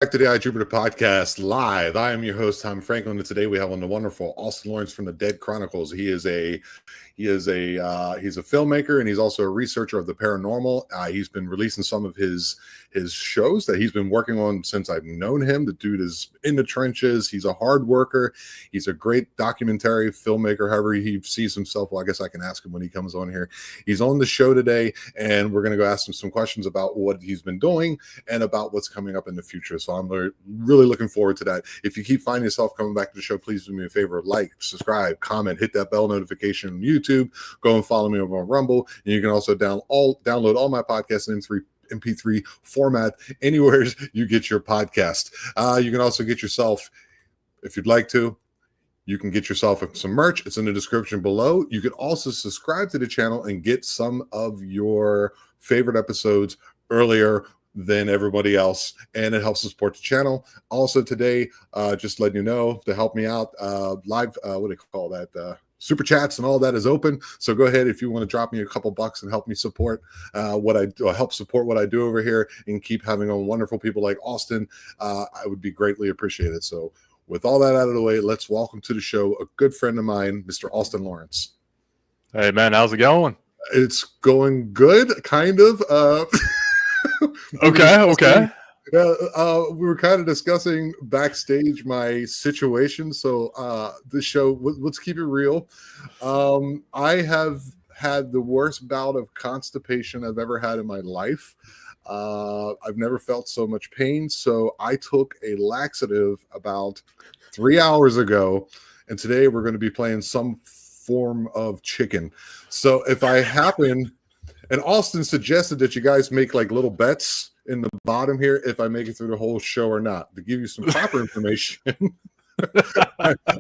back to the I Jupiter podcast live. I am your host, Tom Franklin, and today we have on the wonderful Austin Lawrence from the Dead Chronicles. He's a filmmaker, and he's also a researcher of the paranormal. He's been releasing some of his shows that he's been working on since I've known him. The dude is in the trenches. He's a hard worker. He's a great documentary filmmaker, however he sees himself. Well, I guess I can ask him when he comes on here. He's on the show today, and we're going to go ask him some questions about what he's been doing and about what's coming up in the future. So I'm really looking forward to that. If you keep finding yourself coming back to the show, please do me a favor, like, subscribe, comment, hit that bell notification on YouTube. Go and follow me over on Rumble, and you can also download all my podcasts in MP3 format anywhere you get your podcast. You can also get yourself, if you'd like to, you can get yourself some merch. It's in the description below. You can also subscribe to the channel and get some of your favorite episodes earlier than everybody else, and it helps to support the channel. Also today, just letting you know, to help me out, live, what do they call that? Super chats and all that is open. So go ahead if you want to drop me a couple bucks and help me support what I do, help support what I do over here, and keep having on wonderful people like Austin. I would be greatly appreciated. So with all that out of the way, let's welcome to the show a good friend of mine, Mr. Austin Lawrence. Hey man, how's it going? It's going good, kind of. Okay. We were kind of discussing backstage my situation. So the show, let's keep it real. I have had the worst bout of constipation I've ever had in my life. I've never felt so much pain. So I took a laxative about 3 hours ago, and today we're going to be playing some form of chicken. So if I happen, and Austin suggested that you guys make like little bets in the bottom here if I make it through the whole show or not, to give you some proper information.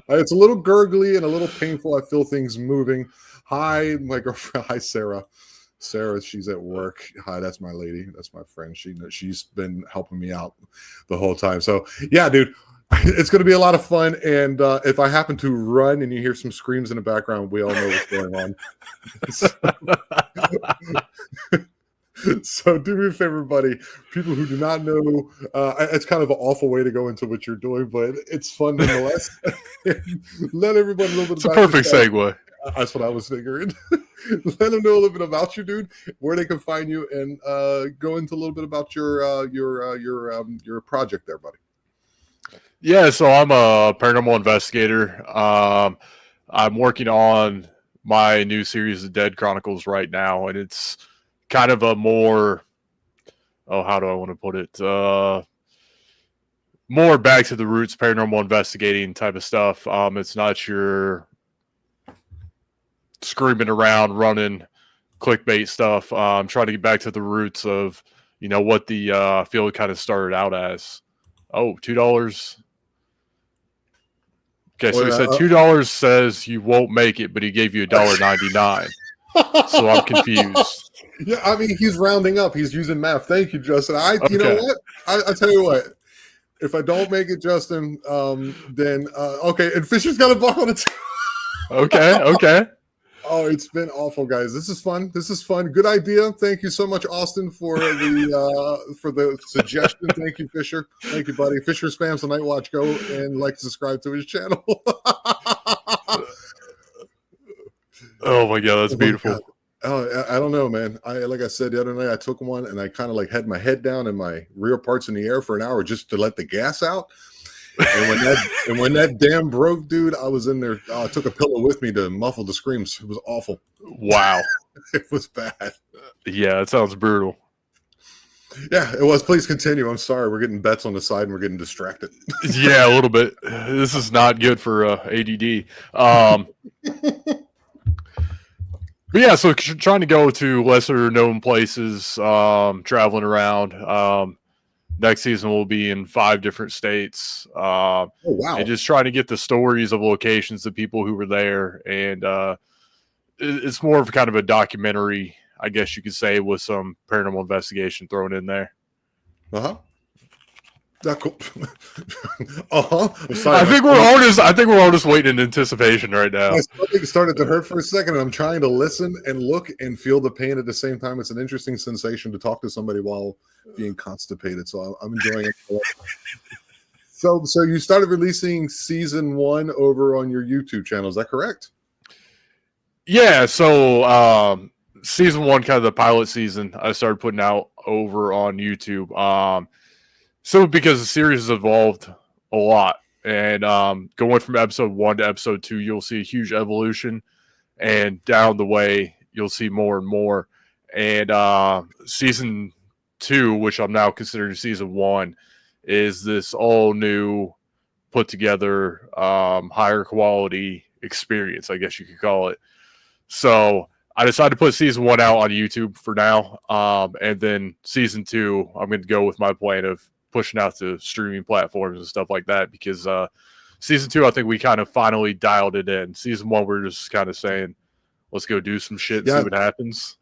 It's a little gurgly and a little painful. I feel things moving. Hi, my girlfriend. Hi, Sarah. Sarah, she's at work. Hi, that's my lady. That's my friend. She's been helping me out the whole time. So yeah, dude, it's going to be a lot of fun. And if I happen to run and you hear some screams in the background, we all know what's going on. So do me a favor, buddy. People who do not know, it's kind of an awful way to go into what you're doing, but it's fun nonetheless. Let everybody know a little bit. It's a perfect segue. That's what I was figuring. Let them know a little bit about you, dude, where they can find you, and go into a little bit about your project there, buddy. Yeah, so I'm a paranormal investigator. I'm working on my new series, The Dead Chronicles, right now, and it's kind of a more, how do I want to put it? More back to the roots, paranormal investigating type of stuff. It's not your screaming around, running, clickbait stuff. I'm trying to get back to the roots of, what the field kind of started out as. Oh, $2. Okay, so he said $2 says you won't make it, but he gave you $1.99. So I'm confused. Yeah, I mean, he's rounding up. He's using math. Thank you, Justin. You know what? I tell you what. If I don't make it, Justin, then okay. And Fisher's got a buck on it. Okay. Oh, it's been awful, guys. This is fun. Good idea. Thank you so much, Austin, for the suggestion. Thank you, Fisher. Thank you, buddy. Fisher spams the Night Watch. Go and subscribe to his channel. Oh my God, that's beautiful. God. Oh, I don't know, man. Like I said the other night, I took one and I kind of had my head down and my rear parts in the air for an hour just to let the gas out. And when that dam broke, dude, I was in there. I took a pillow with me to muffle the screams. It was awful. Wow. It was bad. Yeah, it sounds brutal. Yeah, it was. Please continue. I'm sorry. We're getting bets on the side and we're getting distracted. Yeah, a little bit. This is not good for ADD. But yeah, so trying to go to lesser known places, traveling around. Next season we'll be in 5 different states. Oh, wow. And just trying to get the stories of locations of people who were there. And it's more of kind of a documentary, I guess you could say, with some paranormal investigation thrown in there. Uh-huh. That cool. I'm sorry. I think we're all just waiting in anticipation right now. My stomach started to hurt for a second, and I'm trying to listen and look and feel the pain at the same time. It's an interesting sensation to talk to somebody while being constipated. So I'm enjoying it. So you started releasing season 1 over on your YouTube channel. Is that correct? Yeah. So season 1, kind of the pilot season, I started putting out over on YouTube. So because the series has evolved a lot, and going from episode 1 to episode 2, you'll see a huge evolution, and down the way you'll see more and more. And season 2, which I'm now considering season 1, is this all new, put together, higher quality experience, I guess you could call it. So I decided to put season 1 out on YouTube for now, and then season 2, I'm going to go with my plan of pushing out to streaming platforms and stuff like that, because season 2, I think we kind of finally dialed it in. Season 1, we're just kind of saying, let's go do some shit and see what happens.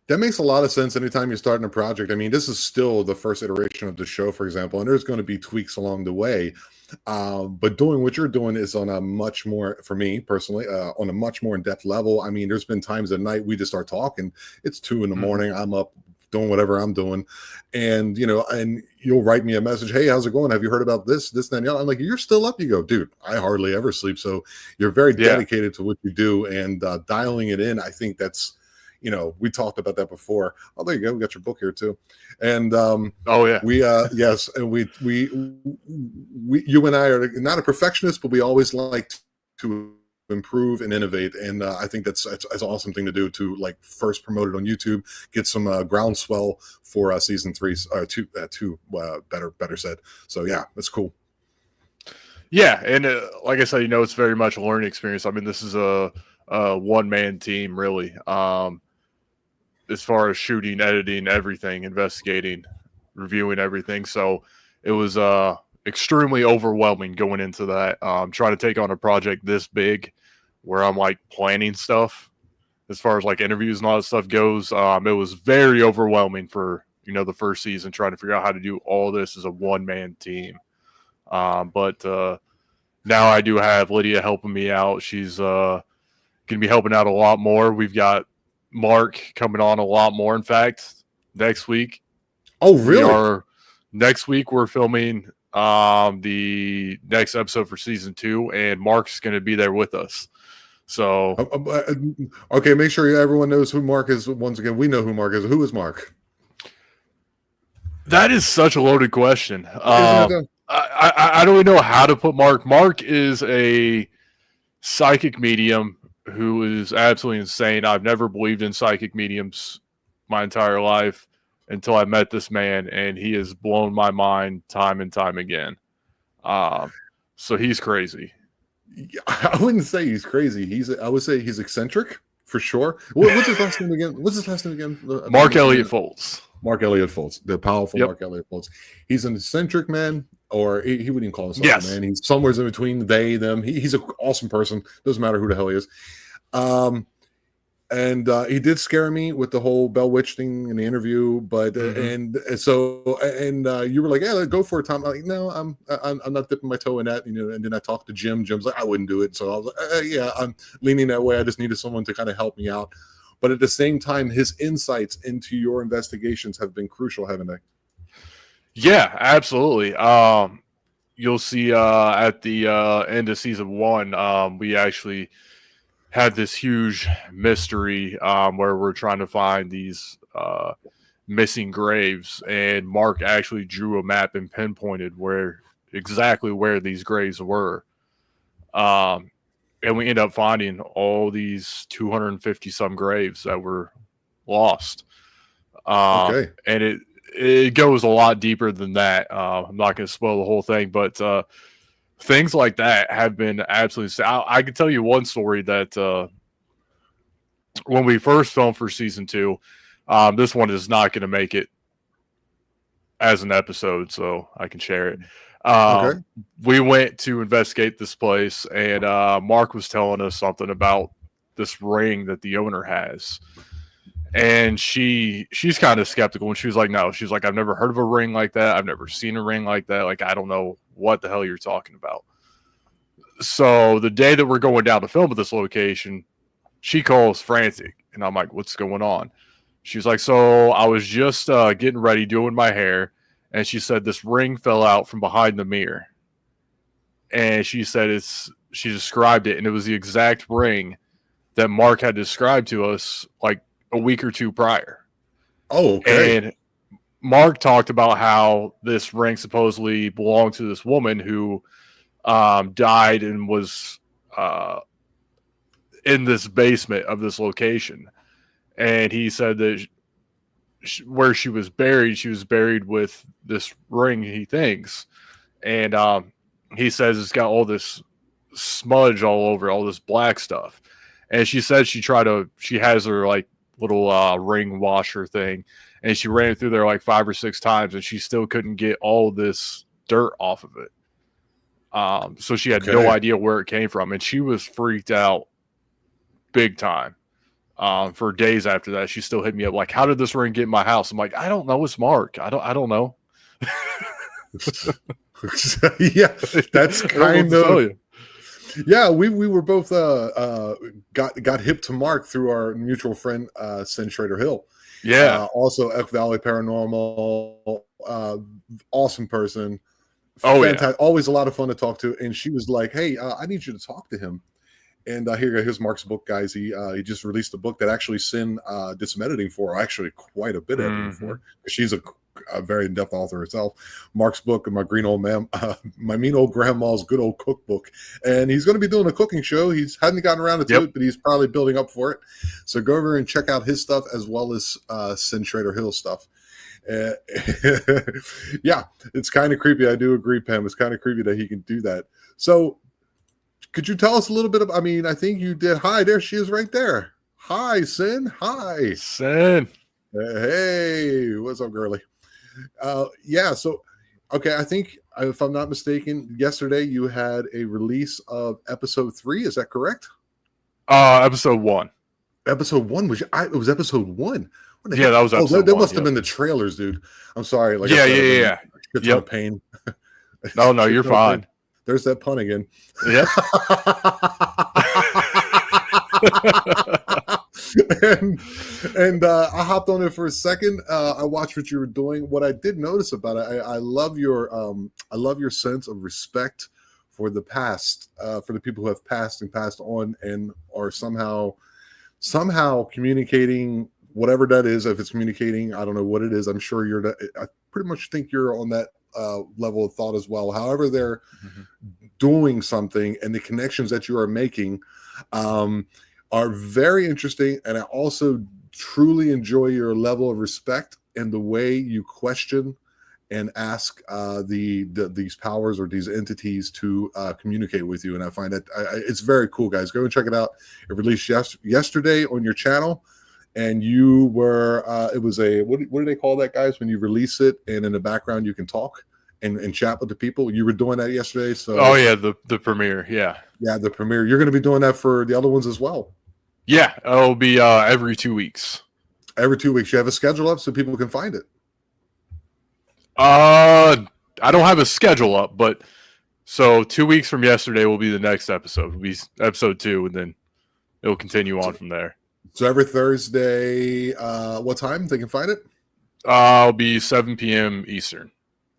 That makes a lot of sense anytime you're starting a project. I mean, this is still the first iteration of the show, for example, and there's going to be tweaks along the way. But doing what you're doing is on a much more, for me personally, on a much more in-depth level. I mean, there's been times at night we just start talking. It's 2 a.m. I'm up doing whatever I'm doing. And, and you'll write me a message. Hey, how's it going? Have you heard about this, that, and the other? I'm like, you're still up? You go, dude, I hardly ever sleep. So you're very dedicated to what you do, and dialing it in. I think that's, we talked about that before. Oh, there you go. We got your book here too. And yes, and we you and I are not a perfectionist, but we always like to improve and innovate. And I think that's an awesome thing to do, to like first promote it on YouTube, get some groundswell for season 3, two, better said. So yeah, that's cool. Yeah, and like I said, it's very much a learning experience. I mean, this is a one-man team, really. As far as shooting, editing, everything, investigating, reviewing everything. So it was extremely overwhelming going into that. Trying to take on a project this big, where I'm like planning stuff as far as like interviews and all that stuff goes. It was very overwhelming for, the first season, trying to figure out how to do all this as a one-man team. But now I do have Lydia helping me out. She's going to be helping out a lot more. We've got Mark coming on a lot more. In fact, next week. Oh, really? Next week we're filming the next episode for season 2, and Mark's going to be there with us. So okay, make sure everyone knows who Mark is. Once again, we know who Mark is. Who is Mark? That is such a loaded question. I don't really know how to put Mark. Mark is a psychic medium who is absolutely insane. I've never believed in psychic mediums my entire life until I met this man, and he has blown my mind time and time again. So he's crazy. I wouldn't say he's crazy. I would say he's eccentric for sure. What's his last name again? Mark Elliott Foltz. Mark Elliott Foltz, the powerful Mark Elliott Foltz. He's an eccentric man, or he wouldn't even call himself a man. He's somewhere in between they, them. He's an awesome person. Doesn't matter who the hell he is. And he did scare me with the whole Bell Witch thing in the interview, but and you were like, yeah, go for it, Tom. I'm like, no, I'm not dipping my toe in that, And then I talked to Jim. Jim's like, I wouldn't do it. So I was like, yeah, I'm leaning that way. I just needed someone to kind of help me out. But at the same time, his insights into your investigations have been crucial, haven't they? Yeah, absolutely. You'll see at the end of season 1, we actually had this huge mystery where we're trying to find these missing graves, and Mark actually drew a map and pinpointed exactly where these graves were. And we ended up finding all these 250 some graves that were lost. Okay. And it goes a lot deeper than that. I'm not going to spoil the whole thing, but things like that have been absolutely. I can tell you one story that when we first filmed for season 2, this one is not going to make it as an episode, so I can share it. Okay. We went to investigate this place, and Mark was telling us something about this ring that the owner has. And she's kind of skeptical, and she was like, no, she's like, I've never heard of a ring like that. I've never seen a ring like that. Like, I don't know what the hell you're talking about. So the day that we're going down to film at this location, she calls frantic, and I'm like, what's going on? She's like, so I was just getting ready, doing my hair, and she said this ring fell out from behind the mirror. And she said she described it, and it was the exact ring that Mark had described to us like a week or two prior. Oh, okay. And Mark talked about how this ring supposedly belonged to this woman who died and was in this basement of this location. And he said that where she was buried with this ring, he thinks. And he says it's got all this smudge all over, all this black stuff. And she said she has her like little ring washer thing, and she ran it through there like 5 or 6 times, and she still couldn't get all this dirt off of it. So she had no idea where it came from, and she was freaked out big time. For days after that, she still hit me up like, "How did this ring get in my house?" I'm like, "I don't know. It's Mark. I don't know." Yeah, that's kind of. Yeah, we were both got hip to Mark through our mutual friend Centrator Hill. Yeah. Also F Valley Paranormal, awesome person. Oh, fantastic. Yeah. Always a lot of fun to talk to. And she was like, "Hey, I need you to talk to him." And here's Mark's book, guys. He just released a book that actually Sin did some editing for, actually quite a bit of editing for. She's a very in-depth author herself. Mark's book, my green old man, my mean old grandma's good old cookbook, and he's going to be doing a cooking show. He's hadn't gotten around to it, but he's probably building up for it. So go over and check out his stuff as well as Sin Trader Hill stuff. Yeah, it's kind of creepy. I do agree, Pam. It's kind of creepy that he can do that. So could you tell us a little bit I mean, I think you did. Hi, there she is right there. Hi, Sin. Hi. Sin. Hey, what's up, girly? Yeah, so okay, I think if I'm not mistaken, yesterday you had a release of episode 3. Is that correct? Episode 1. Episode 1 was it was episode 1? Yeah, that was episode 1. That must have been the trailers, dude. I'm sorry. Like yeah. It's a pain. No, you're fine. There's that pun again. Yep. and I hopped on it for a second. I watched what you were doing. What I did notice about it, I love your sense of respect for the past, for the people who have passed and passed on and are somehow communicating whatever that is. If it's communicating, I don't know what it is. I'm sure I pretty much think you're on that level of thought as well. However, they're doing something, and the connections that you are making are very interesting. And I also truly enjoy your level of respect and the way you question and ask these powers or these entities to communicate with you. And I find that it's very cool, guys. Go and check it out. It released yesterday on your channel. And you were, it was what do they call that, guys? When you release it and in the background you can talk and chat with the people. You were doing that yesterday. So the premiere. Yeah, the premiere. You're going to be doing that for the other ones as well. Yeah, it'll be every 2 weeks. Every 2 weeks, you have a schedule up so people can find it. I don't have a schedule up, but so 2 weeks from yesterday will be the next episode. It'll be episode 2, and then it'll continue on from there. So every Thursday, what time they can find it? It'll be 7 p.m. Eastern.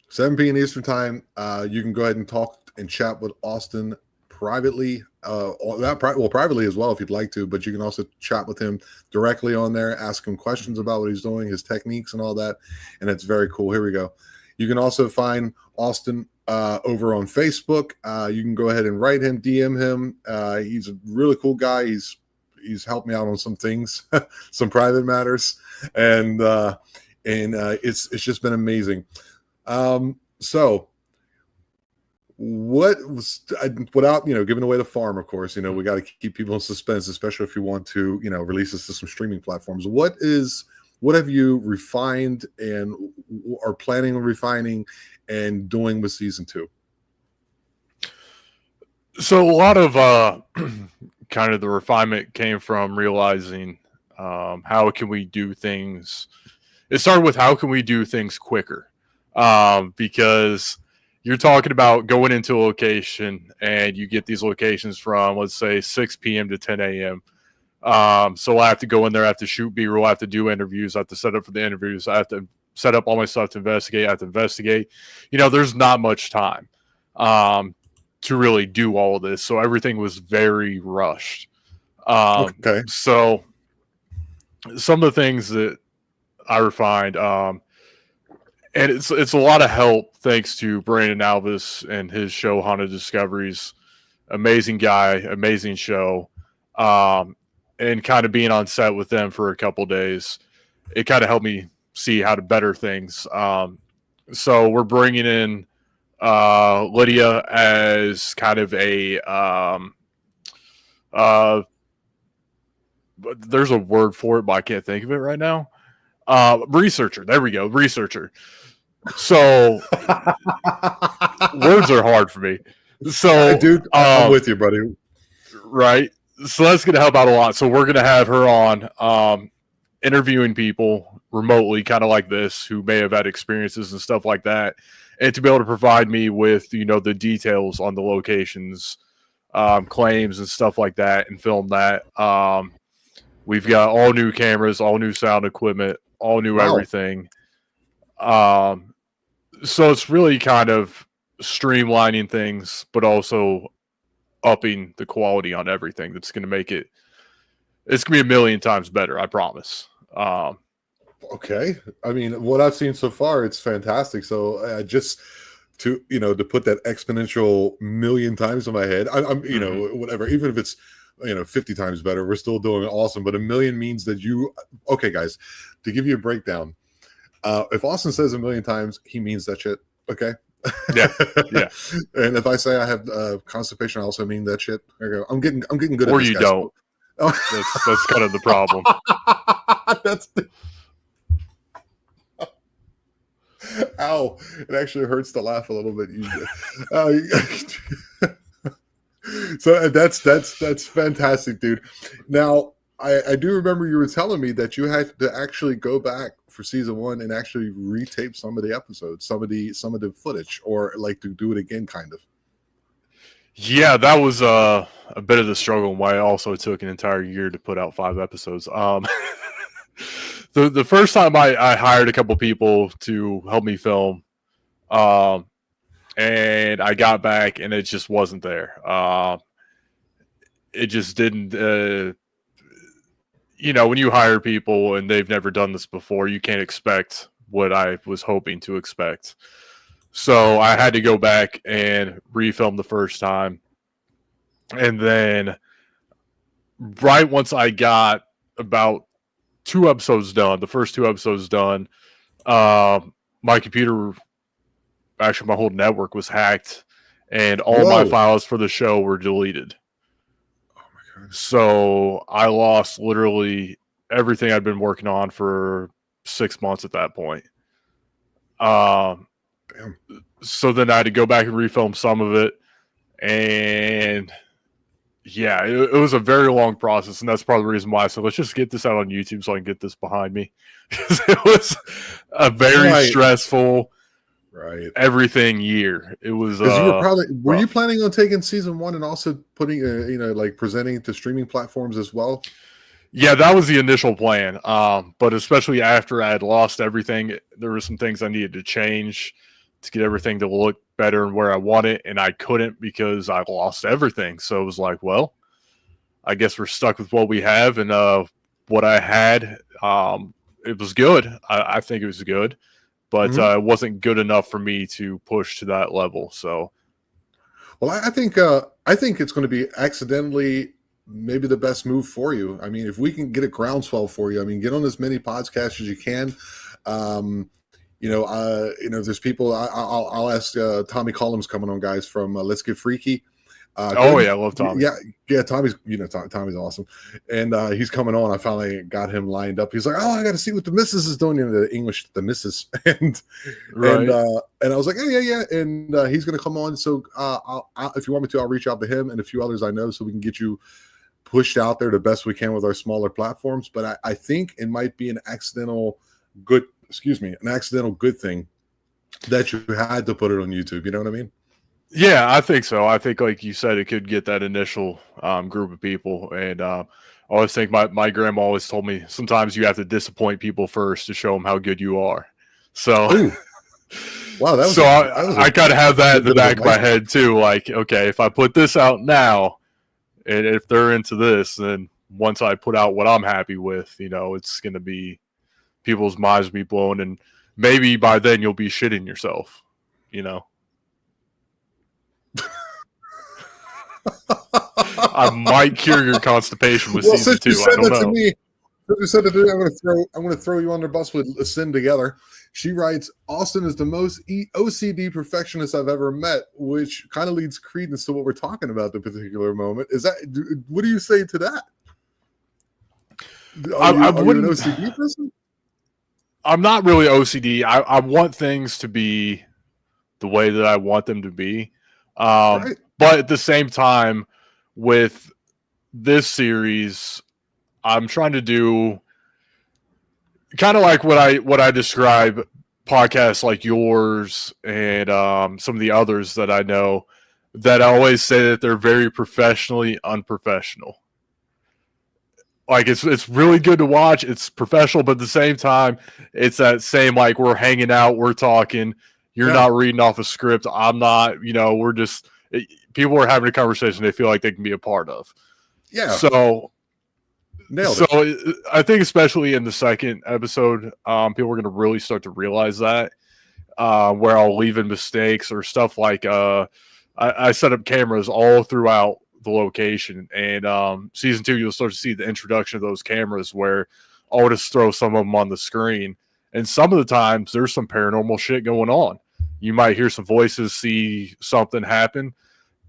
7 p.m. Eastern time. You can go ahead and talk and chat with Austin privately. Privately as well if you'd like to, but you can also chat with him directly on there, ask him questions about what he's doing, his techniques and all that. And it's very cool. Here we go. You can also find Austin over on Facebook. You can go ahead and write him, DM him. He's a really cool guy. He's helped me out on some things, some private matters, and it's just been amazing. So what was, without giving away the farm, of course, we got to keep people in suspense, especially if you want to release this to some streaming platforms. What have you refined and are planning on refining and doing with season 2? So a lot of kind of the refinement came from realizing How can we do things? It started with how can we do things quicker? Because you're talking about going into a location and you get these locations from, let's say, 6 p.m. to 10 a.m. So I have to go in there, I have to shoot B-roll, I have to do interviews, I have to set up for the interviews, I have to set up all my stuff to investigate, I have to investigate. There's not much time to really do all of this. So everything was very rushed. Okay. So some of the things that I refined, and it's a lot of help thanks to Brandon Alvis and his show Haunted Discoveries. Amazing guy, amazing show. And kind of being on set with them for a couple days, it kind of helped me see how to better things. So we're bringing in Lydia as kind of a there's a word for it, but I can't think of it right now. Researcher. There we go. Researcher. So words are hard for me. So, dude, I'm with you, buddy. Right. So that's going to help out a lot. So we're going to have her on interviewing people remotely, kind of like this, who may have had experiences and stuff like that, and to be able to provide me with, the details on the locations, claims and stuff like that, and film that. We've got all new cameras, all new sound equipment, all new everything. So it's really kind of streamlining things, but also upping the quality on everything. That's going to make it's going to be a million times better, I promise. Okay. I mean, what I've seen so far, it's fantastic. So just to put that exponential million times in my head, I'm whatever, even if it's 50 times better, we're still doing awesome. But a million means that okay, guys, to give you a breakdown, if Austin says a million times, he means that shit. Okay. Yeah. And if I say I have constipation, I also mean that shit. There you go. I'm getting good. Or at this, you guys. don't. That's kind of the problem. Ow! It actually hurts to laugh a little bit. So that's fantastic, dude. Now I do remember you were telling me that you had to actually go back for season 1 and actually retape some of the episodes, some of the footage, or like to do it again, kind of. Yeah, that was a bit of the struggle. Why it also took an entire year to put out 5 episodes. The first time I hired a couple people to help me film, and I got back and it just wasn't there. It just didn't. When you hire people and they've never done this before, you can't expect what I was hoping to expect. So I had to go back and refilm the first time. And then right once I got about 2 episodes done, the first 2 episodes done, my computer, actually my whole network was hacked and all my files for the show were deleted. So I lost literally everything I'd been working on for 6 months at that point. So then I had to go back and refilm some of it. And yeah, it was a very long process. And that's part of the reason why I said, let's just get this out on YouTube so I can get this behind me. Because it was a very stressful everything year. It was were you planning on taking season 1 and also putting like presenting to streaming platforms as well? Yeah, that was the initial plan. But especially after I had lost everything, there were some things I needed to change to get everything to look better and where I want it, and I couldn't because I lost everything. So it was like, well, I guess we're stuck with what we have, and what I had, it was good. I think it was good, but it wasn't good enough for me to push to that level. So, well, I think it's going to be accidentally maybe the best move for you. I mean, if we can get a groundswell for you, I mean, get on as many podcasts as you can. There's people. I'll ask Tommy Collins coming on, guys, from Let's Get Freaky. I love Tommy. Yeah, Tommy's Tommy's awesome, and he's coming on. I finally got him lined up. He's like, "Oh, I got to see what the missus is doing in the English, the missus," and I was like, yeah, and he's going to come on. So if you want me to, I'll reach out to him and a few others I know, so we can get you pushed out there the best we can with our smaller platforms. But I think it might be an accidental good thing that you had to put it on YouTube. You know what I mean? Yeah, I think so. I think, like you said, it could get that initial group of people. And I always think my grandma always told me sometimes you have to disappoint people first to show them how good you are. So, Oh, wow, I kind of have that in the bit of back of my advice. head too. Like, okay, if I put this out now, and if they're into this, then once I put out what I'm happy with, it's going to be people's minds will be blown, and maybe by then you'll be shitting yourself. I might cure your constipation with Well, season since you 2. I said don't that to know. me, since you said that to me, I'm going to throw you under the bus with Sin together. She writes, Austin is the most OCD perfectionist I've ever met, which kind of leads credence to what we're talking about at the particular moment. What do you say to that? Are you an OCD person? I'm not really OCD. I want things to be the way that I want them to be. Right. But at the same time, with this series, I'm trying to do kind of like what I describe podcasts like yours and some of the others that I know, that I always say that they're very professionally unprofessional. Like it's really good to watch. It's professional, but at the same time, it's that same, like, we're hanging out, we're talking. You're not reading off a script. I'm not. We're just people are having a conversation they feel like they can be a part of. Yeah. So nailed it. I think especially in the second episode, people are going to really start to realize that, where I'll leave in mistakes or stuff like I set up cameras all throughout the location, and season 2 you'll start to see the introduction of those cameras where I'll just throw some of them on the screen, and some of the times there's some paranormal shit going on. You might hear some voices, see something happen,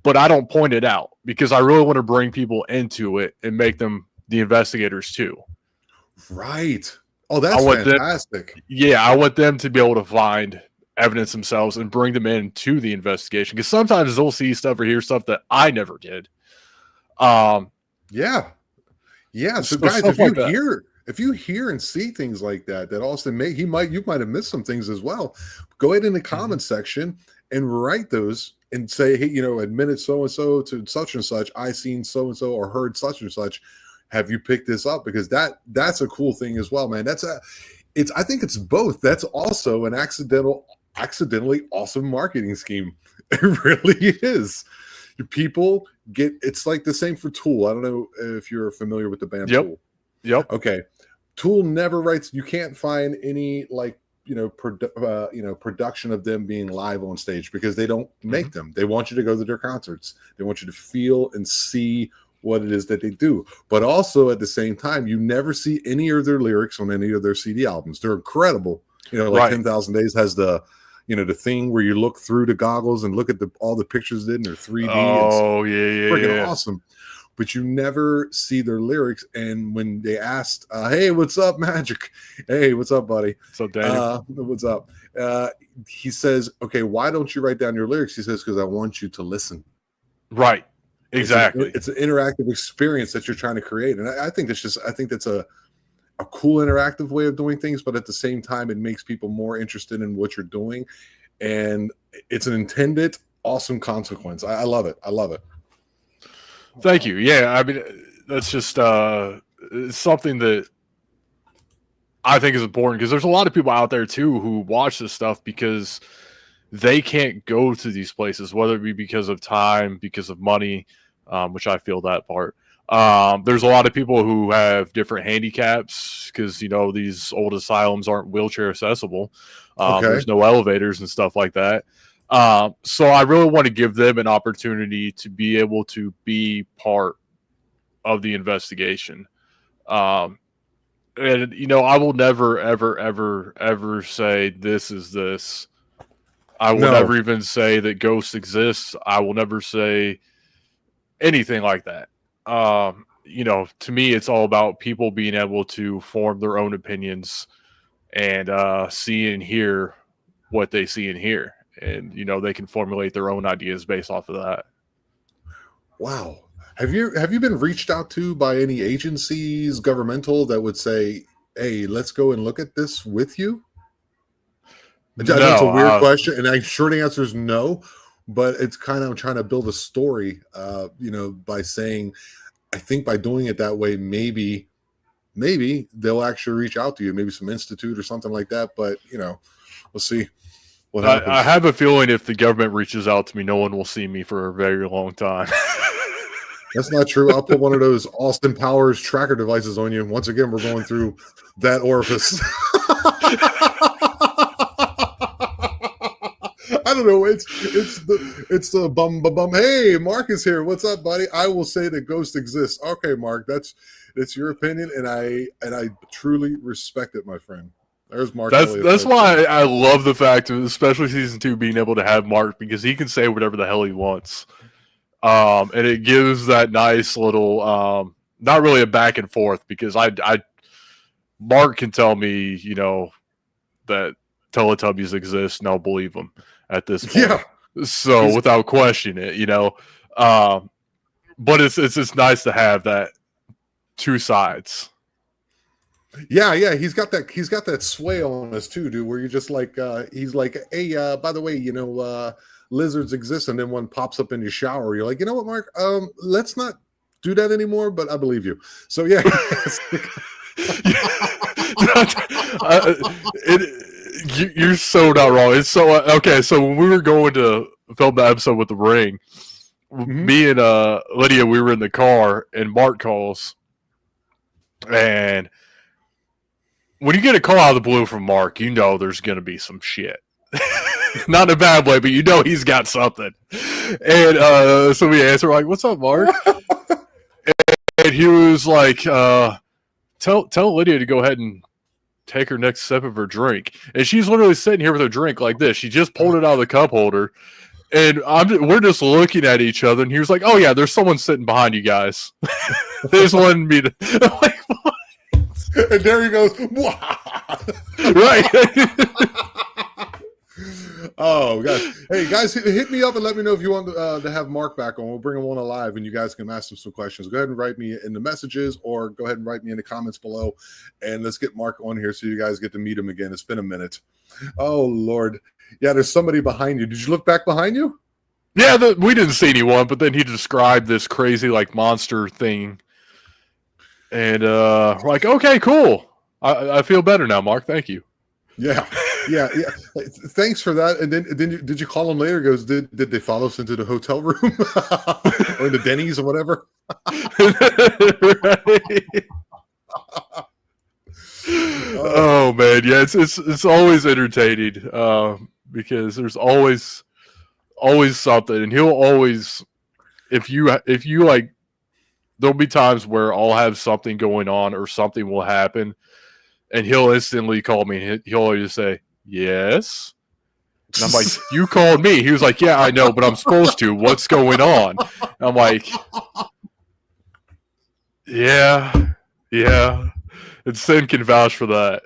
but I don't point it out because I really want to bring people into it and make them the investigators too. Right. Oh, that's fantastic. I want them to be able to find evidence themselves and bring them into the investigation, because sometimes they'll see stuff or hear stuff that I never did. Yeah. So guys, if you hear and see things like that Austin you might have missed some things as well. Go ahead in the comment section and write those and say, hey, admitted so and so to such and such. I seen so and so or heard such and such. Have you picked this up? Because that's a cool thing as well, man. I think it's both. That's also an accidentally awesome marketing scheme. It really is. People it's like the same for Tool. I don't know if you're familiar with the band Tool. Yep. Okay. Tool never writes. You can't find any production of them being live on stage because they don't make them. They want you to go to their concerts. They want you to feel and see what it is that they do. But also at the same time, you never see any of their lyrics on any of their CD albums. They're incredible. 10,000 Days has the the thing where you look through the goggles and look at all the pictures in their 3D. Oh, it's freaking awesome. But you never see their lyrics. And when they asked, hey, what's up, Magic? Hey, what's up, buddy? What's up, Daniel? What's up? He says, okay, why don't you write down your lyrics? He says, because I want you to listen. Right. Exactly. It's an interactive experience that you're trying to create. And I think that's a cool interactive way of doing things, but at the same time, it makes people more interested in what you're doing. And it's an intended awesome consequence. I love it. Thank you. Yeah. I mean, that's just it's something that I think is important, because there's a lot of people out there too who watch this stuff because they can't go to these places, whether it be because of time, because of money, which I feel that part. There's a lot of people who have different handicaps because, these old asylums aren't wheelchair accessible. There's no elevators and stuff like that. So I really want to give them an opportunity to be able to be part of the investigation. And, I will never, ever, ever, ever say this is this. I will never even say that ghosts exist. I will never say anything like that. To me, it's all about people being able to form their own opinions and see and hear what they see and hear. And, they can formulate their own ideas based off of that. Wow. Have you been reached out to by any agencies, governmental, that would say, "Hey, let's go and look at this with you"? I know it's a No, weird question, and I'm sure the answer is no. But it's kind of trying to build a story, by saying, I think by doing it that way, maybe they'll actually reach out to you, maybe some institute or something like that. But we'll see what I happens. have a feeling if the government reaches out to me, no one will see me for a very long time. That's not true. I'll put one of those Austin Powers tracker devices on you. Once again, we're going through that orifice. I don't know. It's the bum bum bum. Hey, Mark is here. What's up, buddy? I will say that ghosts exist. Okay, Mark, that's your opinion, and I truly respect it, my friend. There's Mark Elliott. That's why I love the fact of, especially season 2, being able to have Mark, because he can say whatever the hell he wants. And it gives that nice little, not really a back and forth, because Mark can tell me, that Teletubbies exist, and I'll believe him at this point. Yeah. So without questioning it, but it's nice to have that two sides. Yeah, he's got that sway on us too, dude. Where you're just like, he's like, hey, by the way, lizards exist, and then one pops up in your shower. You're like, you know what, Mark? Let's not do that anymore. But I believe you. So yeah. You're so not wrong. It's so okay. So when we were going to film the episode with the ring, me and Lydia, we were in the car, and Mark calls, and when you get a call out of the blue from Mark, there's going to be some shit. Not in a bad way, but he's got something. And so we answer, like, "What's up, Mark?" And he was like, "Tell Lydia to go ahead and take her next sip of her drink." And she's literally sitting here with her drink like this. She just pulled it out of the cup holder, and we're just looking at each other. And he was like, "Oh yeah, there's someone sitting behind you guys." They just wanted me to. Like, and there he goes. Right. Oh gosh. Hey guys, hit me up and let me know if you want to have Mark back on. We'll bring him on alive, and you guys can ask him some questions. Go ahead and write me in the messages, or go ahead and write me in the comments below, and let's get Mark on here so you guys get to meet him again. It's been a minute. Oh Lord. Yeah, there's somebody behind you. Did you look back behind you? Yeah, we didn't see anyone, but then he described this crazy like monster thing. And we're like, okay, cool. I feel better now, Mark. Thank you. Yeah. Thanks for that. And then did you call him later? Goes, did they follow us into the hotel room or the Denny's or whatever? Right. Oh man, yeah, it's always entertaining because there's always something, and he'll always, if you like, there'll be times where I'll have something going on or something will happen, and he'll instantly call me, and he'll always say, "Yes." And I'm like, "You called me." He was like, "Yeah, I know, but I'm supposed to. What's going on?" And I'm like, yeah. And Sin can vouch for that.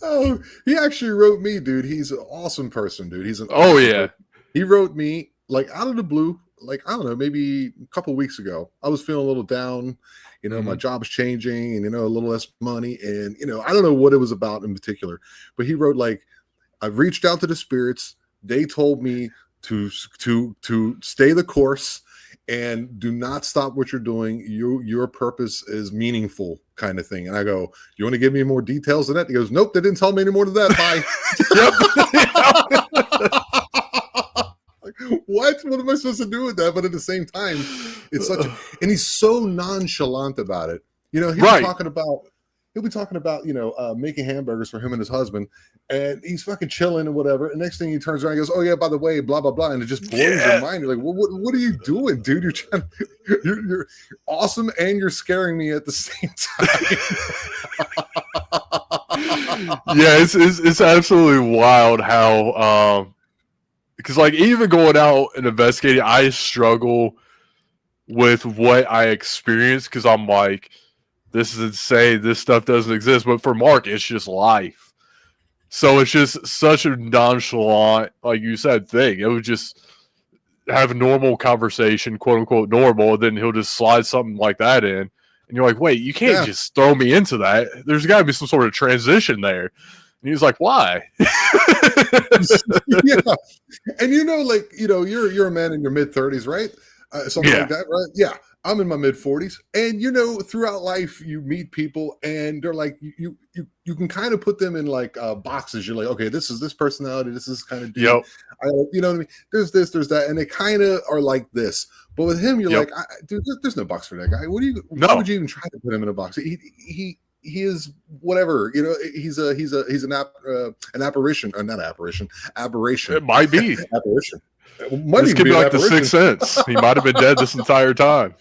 Oh, he actually wrote me, dude. He's an awesome person, dude. He's an person. He wrote me like out of the blue, like I don't know, maybe a couple weeks ago. I was feeling a little down, my job's changing, and a little less money, and I don't know what it was about in particular, but he wrote like, "I've reached out to the spirits. They told me to stay the course and do not stop what you're doing. Your purpose is meaningful," kind of thing. And I go, "You want to give me more details than that?" He goes, "Nope, they didn't tell me any more than that. Bye." Like, what am I supposed to do with that? But at the same time, it's and he's so nonchalant about it. He'll be talking about making hamburgers for him and his husband, and he's fucking chilling and whatever. And next thing he turns around and goes, "Oh yeah, by the way, blah blah blah," and it just blows your mind. You're like, "Well, what are you doing, dude? You're awesome, and you're scaring me at the same time." Yeah, it's absolutely wild how because like even going out and investigating, I struggle with what I experience because I'm like, this is insane. This stuff doesn't exist. But for Mark, it's just life. So it's just such a nonchalant, like you said, thing. It was just, have a normal conversation, quote unquote normal, and then he'll just slide something like that in. And you're like, wait, you can't just throw me into that. There's got to be some sort of transition there. And he was like, why? Yeah. And you're a man in your mid-30s, right? Something like that, right? Yeah. I'm in my mid-40s, and throughout life you meet people and they're like you can kind of put them in like boxes. You're like, okay, this is this personality, this is kind of dude. Yep. You know what I mean? There's this, there's that, and they kind of are like this. But with him, you're like, dude, there's no box for that guy. Why would you even try to put him in a box? He is whatever, he's an apparition, or not apparition, aberration. It might be apparition. This could be like the Sixth Sense. He might have been dead this entire time.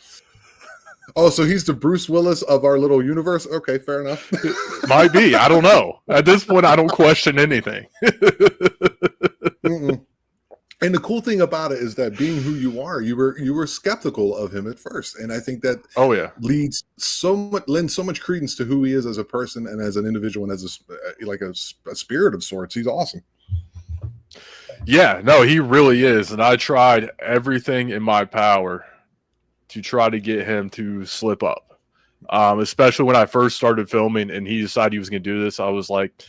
Oh, so he's the Bruce Willis of our little universe? Okay, fair enough. Might be. I don't know. At this point, I don't question anything. And the cool thing about it is that being who you are, you were skeptical of him at first, and I think that lends so much credence to who he is as a person and as an individual and as a spirit of sorts. He's awesome. Yeah, no, he really is, and I tried everything in my power to try to get him to slip up. Especially when I first started filming and he decided he was going to do this, I was like,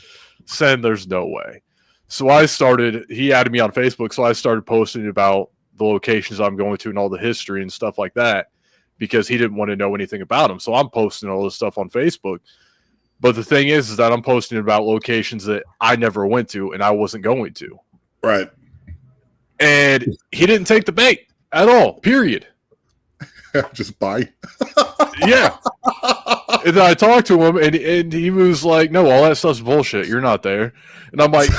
Sen, there's no way. So he added me on Facebook, so I started posting about the locations I'm going to and all the history and stuff like that because he didn't want to know anything about him. So I'm posting all this stuff on Facebook. But the thing is that I'm posting about locations that I never went to and I wasn't going to. Right. And he didn't take the bait at all, period. Just bye. Yeah. And then I talked to him, and he was like, no, all that stuff's bullshit. You're not there. And I'm like,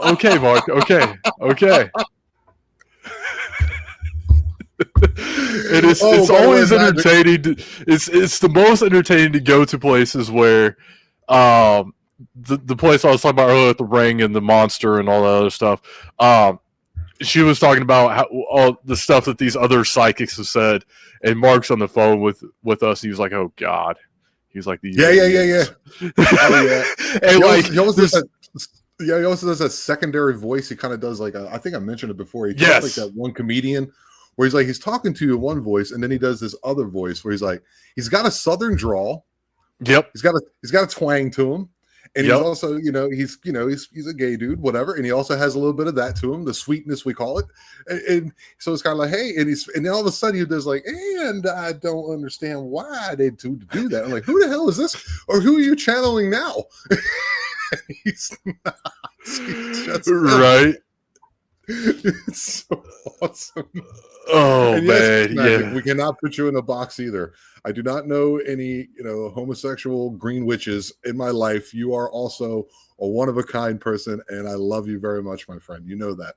okay, Mark. Okay. And it's always entertaining. It's the most entertaining to go to places where the place I was talking about earlier with the ring and the monster and all that other stuff. She was talking about all the stuff that these other psychics have said, and Mark's on the phone with us. He was like, "Oh God," he was like, "Yeah." Oh, yeah. And he also does that secondary voice. He kind of does like I think I mentioned it before. He does like that one comedian where he's talking to you in one voice, and then he does this other voice where he's got a southern drawl. Yep. He's got a twang to him. And he's also, he's a gay dude, whatever. And he also has a little bit of that to him, the sweetness we call it. And so it's kind of like, hey, and then all of a sudden he does like, and I don't understand why they do that. I'm like, who the hell is this? Or who are you channeling now? He's not. He's just right. It's so awesome. Oh, man. Yeah. We cannot put you in a box either. I do not know any, homosexual green witches in my life. You are also a one-of-a-kind person, and I love you very much, my friend. You know that.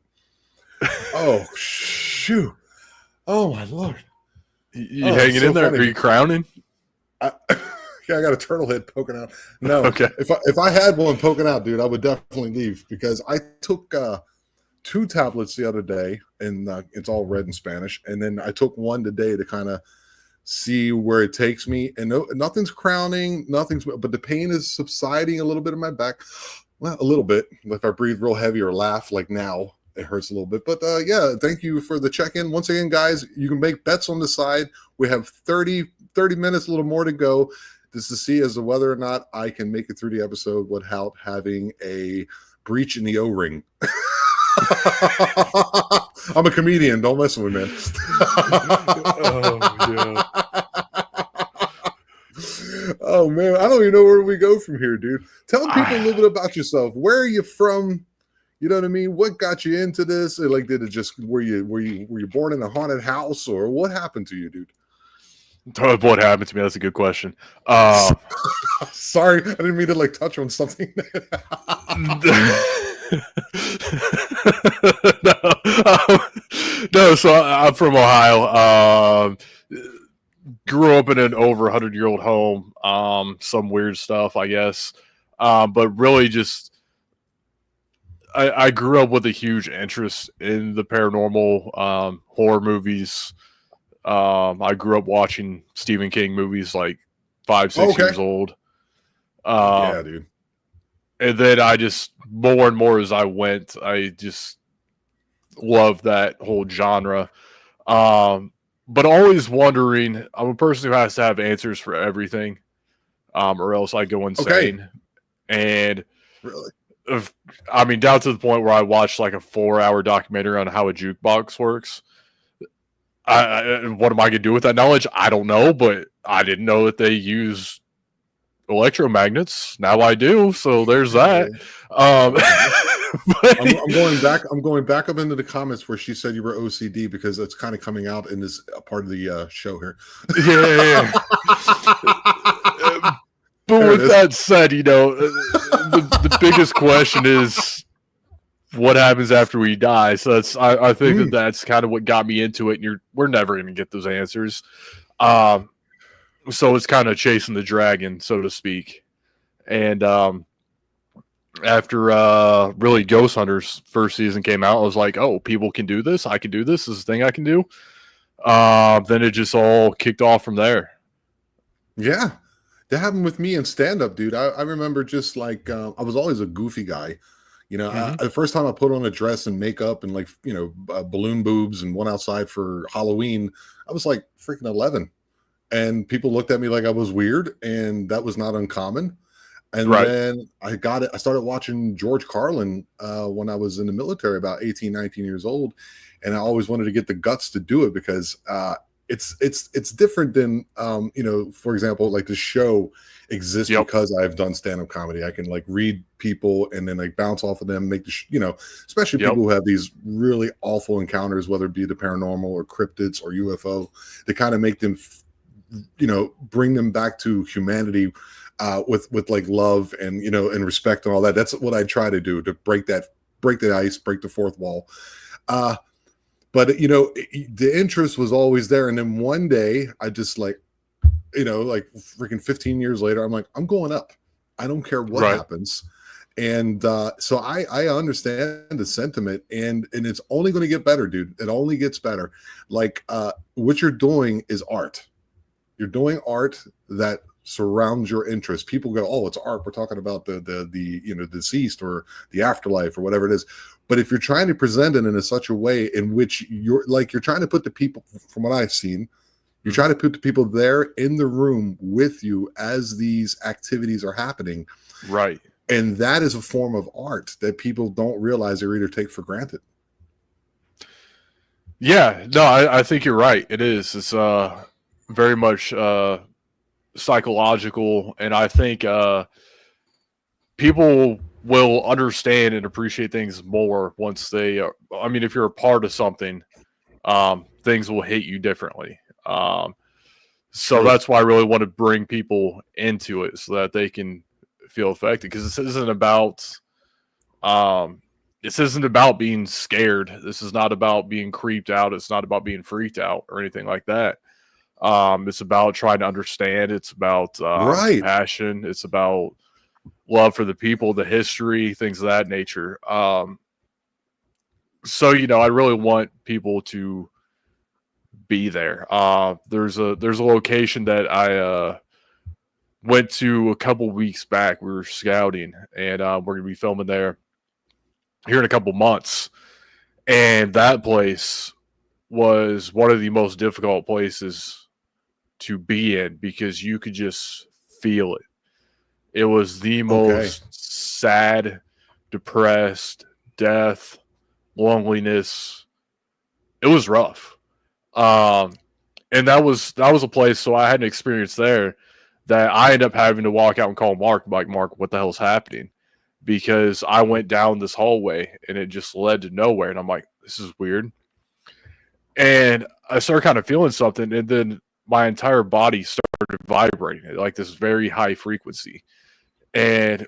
Oh, shoot. Oh, my Lord. You hanging in there? Funny. Are you crowning? Yeah, I got a turtle head poking out. No. Okay. If I had one poking out, dude, I would definitely leave because I took 2 tablets the other day, and it's all read in Spanish, and then I took one today to kind of see where it takes me, and nothing's crowning, but the pain is subsiding a little bit in my back. Well, a little bit. If I breathe real heavy or laugh like now, it hurts a little bit. But yeah, thank you for the check-in. Once again, guys, you can make bets on the side. We have 30 minutes, a little more to go. This to see as to whether or not I can make it through the episode without having a breach in the O-ring. I'm a comedian. Don't mess with me, man. Oh man, I don't even know where we go from here, dude. Tell people a little bit about yourself. Where are you from? You know what I mean? What got you into this? Or like, did it just were you born in a haunted house, or what happened to you, dude? What happened to me? That's a good question. Sorry, I didn't mean to like touch on something. No, so I'm from Ohio. Grew up in an over 100-year-old home. Some weird stuff, I guess. But really just I grew up with a huge interest in the paranormal, horror movies. I grew up watching Stephen King movies like 5-6 years old. Yeah, dude. And then I just more and more as I went, I just love that whole genre. But always wondering, I'm a person who has to have answers for everything, or else I go Okay. insane. And Really? I mean, down to the point where I watched like a 4-hour documentary on how a jukebox works. What am I going to do with that knowledge? I don't know, but I didn't know that they use electromagnets. Now I do, so there's that. I'm going back. I'm going back up into the comments where she said you were OCD because it's kind of coming out in this part of the show here. Yeah. But with that said, the biggest question is what happens after we die. So I think that's kind of what got me into it. And we're never going to get those answers. So it's kind of chasing the dragon, so to speak. And after really Ghost Hunters first season came out, I was like, oh, people can do this. I can do this. This is a thing I can do. Then it just all kicked off from there. Yeah. That happened with me in stand-up, dude. I remember just like I was always a goofy guy. The first time I put on a dress and makeup and like, balloon boobs and went outside for Halloween, I was like freaking 11. And people looked at me like I was weird, and that was not uncommon. And then I started watching George Carlin when I was in the military, about 18, 19 years old. And I always wanted to get the guts to do it because it's different than for example, like the show exists because I've done stand-up comedy. I can like read people and then like bounce off of them, make especially people who have these really awful encounters, whether it be the paranormal or cryptids or UFO, to kind of make them bring them back to humanity with like love and and respect and all that. That's what I try to do, to break the ice, break the fourth wall. But the interest was always there. And then one day I just like freaking 15 years later, I'm like, I'm going up. I don't care what happens. And so I understand the sentiment, and it's only going to get better, dude. It only gets better. Like what you're doing is art. You're doing art that surrounds your interest. People go, oh, it's art. We're talking about the deceased or the afterlife or whatever it is. But if you're trying to present it in such a way in which you're trying to put the people, from what I've seen, you're trying to put the people there in the room with you as these activities are happening. Right. And that is a form of art that people don't realize or either take for granted. Yeah, no, I think you're right. It is. It's very much psychological, and I think people will understand and appreciate things more once they if you're a part of something, things will hit you differently. So that's why I really want to bring people into it so that they can feel affected, because this isn't about being scared. This is not about being creeped out. It's not about being freaked out or anything like that. It's about trying to understand. It's about passion. It's about love for the people, the history, things of that nature. So I really want people to be there. There's a location that I went to a couple weeks back. We were scouting, and we're gonna be filming there here in a couple months. And that place was one of the most difficult places to be in because you could just feel it. It was the most sad, depressed, death, loneliness. It was rough. And that was a place. So I had an experience there that I ended up having to walk out and call Mark. Like, Mark, what the hell's happening? Because I went down this hallway and it just led to nowhere. And I'm like, this is weird. And I started kind of feeling something. And then my entire body started vibrating at like this very high frequency. And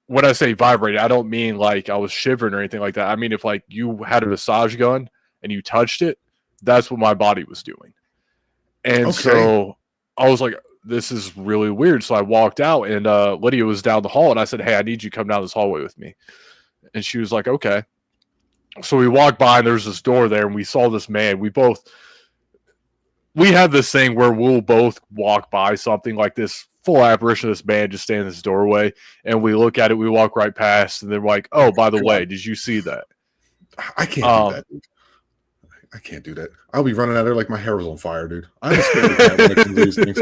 when I say vibrating, I don't mean like I was shivering or anything like that. I mean, if like you had a massage gun and you touched it, that's what my body was doing. And so I was like, this is really weird. So I walked out, and Lydia was down the hall, and I said, hey, I need you to come down this hallway with me. And she was like, okay. So we walked by, and there's this door there, and we saw this man. We have this thing where we'll both walk by something like this full apparition of this man just standing in this doorway, and we look at it, we walk right past, and they're like, oh, by the way, did you see that? I can't do Um, that. I can't do that. I'll be running out there like my hair was on fire, dude. I'm a scaredy cat when it comes to these things.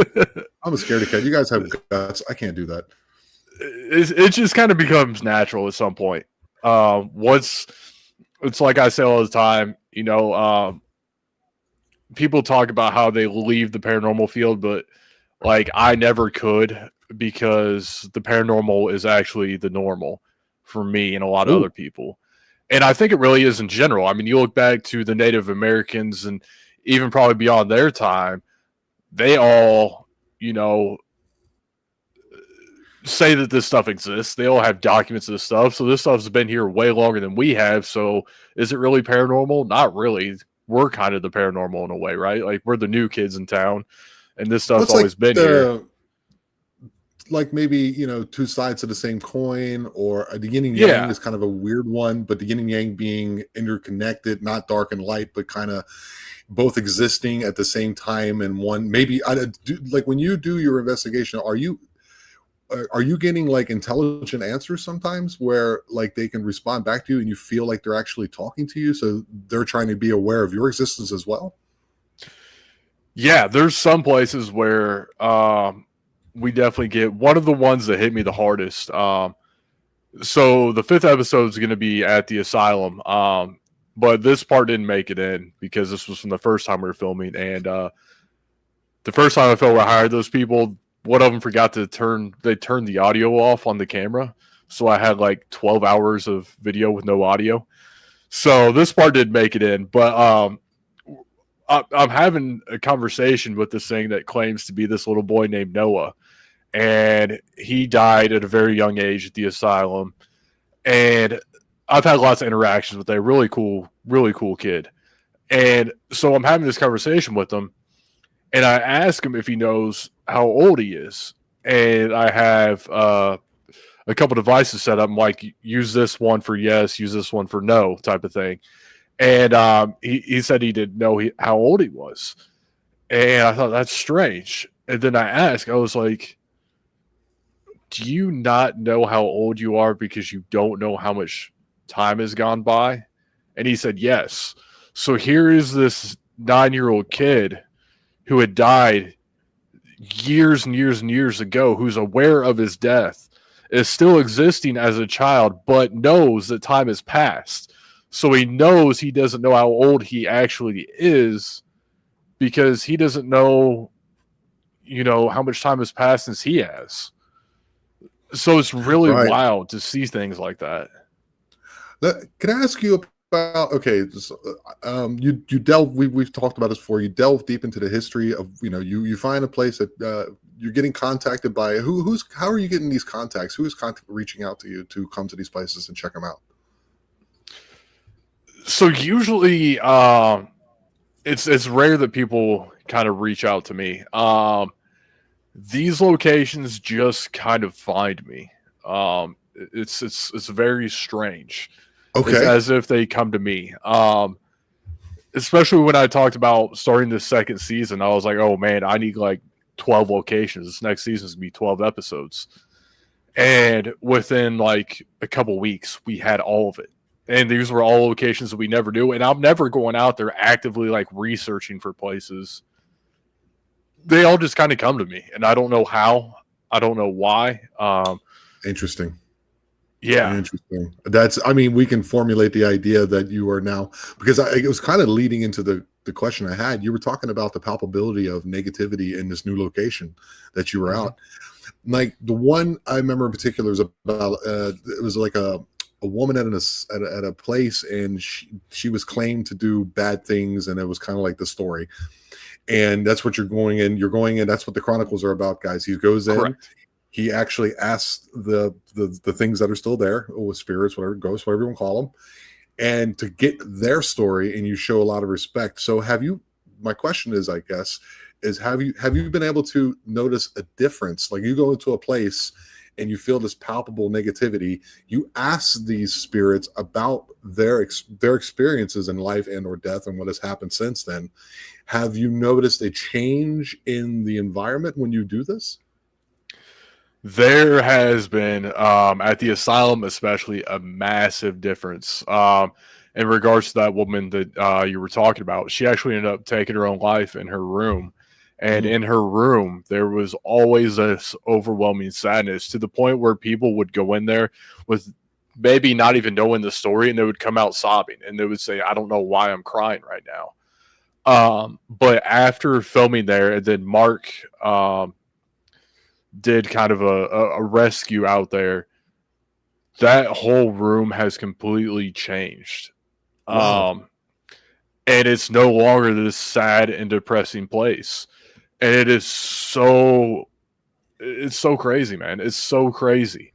I'm a scaredy cat. You guys have guts. I can't do that. it just kind of becomes natural at some point. What's it's like I say all the time, people talk about how they leave the paranormal field, but like I never could because the paranormal is actually the normal for me and a lot of Ooh, other people. And I think it really is in general. I mean, you look back to the Native Americans and even probably beyond their time, they all, you know, say that this stuff exists. They all have documents of this stuff. So this stuff's been here way longer than we have. So is it really paranormal? Not really. We're kind of the paranormal in a way, right? Like we're the new kids in town and this stuff's what's like always been here. the like maybe two sides of the same coin, or a the yin and yang Yeah. is kind of a weird one, but the yin and yang being interconnected, not dark and light, but kind of both existing at the same time. And one maybe like when you do your investigation, are you getting like intelligent answers sometimes where like they can respond back to you and you feel like they're actually talking to you, so they're trying to be aware of your existence as well? Yeah, there's some places where we definitely get one of the ones that hit me the hardest. So the fifth episode is going to be at the asylum, but this part didn't make it in because this was from the first time we were filming, and the first time I felt I hired those people, one of them forgot to turn the audio off on the camera, so I had like 12 hours of video with no audio. So this part didn't make it in, but I'm having a conversation with this thing that claims to be this little boy named Noah, and he died at a very young age at the asylum. And I've had lots of interactions with a really cool kid. And so I'm having this conversation with him, and I ask him if he knows how old he is. And I have a couple devices set up. I'm like, use this one for yes, use this one for no, type of thing. And he said he didn't know how old he was. And I thought that's strange. And then I asked, I was like, do you not know how old you are because you don't know how much time has gone by? And he said, yes. So here is this 9-year-old kid who had died years and years and years ago, who's aware of his death, is still existing as a child, but knows that time has passed. So he knows he doesn't know how old he actually is because he doesn't know, how much time has passed since he has. So it's really Right. wild to see things like that. Can I ask you about, okay, you delve, we've talked about this before, you delve deep into the history of, you find a place that you're getting contacted by how are you getting these contacts? Who is reaching out to you to come to these places and check them out? So usually it's rare that people kind of reach out to me. These locations just kind of find me. It's very strange. It's Okay. as if they come to me. Especially when I talked about starting the second season, I was like, oh man, I need like 12 locations. This next season is gonna be 12 episodes. And within like a couple weeks, we had all of it. And these were all locations that we never knew. And I'm never going out there actively like researching for places. They all just kind of come to me, and I don't know how. I don't know why. Interesting. Yeah. Interesting. We can formulate the idea that you are now, because it was kind of leading into the question I had. You were talking about the palpability of negativity in this new location that you were Mm-hmm. out. Like the one I remember in particular was about, it was like a woman at a place, and she was claimed to do bad things, and it was kind of like the story. And that's what you're going in. You're going in. That's what the Chronicles are about, guys. He goes in. Correct. He actually asks the things that are still there, or spirits, whatever, ghosts, whatever you want to call them, and to get their story. And you show a lot of respect. So have you? My question is, I guess, is have you been able to notice a difference? Like you go into a place and you feel this palpable negativity. You ask these spirits about their experiences in life and or death and what has happened since then. Have you noticed a change in the environment when you do this? There has been, at the asylum especially, a massive difference in regards to that woman that you were talking about. She actually ended up taking her own life in her room. And Mhm. in her room, there was always this overwhelming sadness to the point where people would go in there with maybe not even knowing the story, and they would come out sobbing and they would say, I don't know why I'm crying right now. But after filming there, and then Mark did kind of a rescue out there, that whole room has completely changed. Wow. Um, and it's no longer this sad and depressing place. And it's so crazy, man. It's so crazy.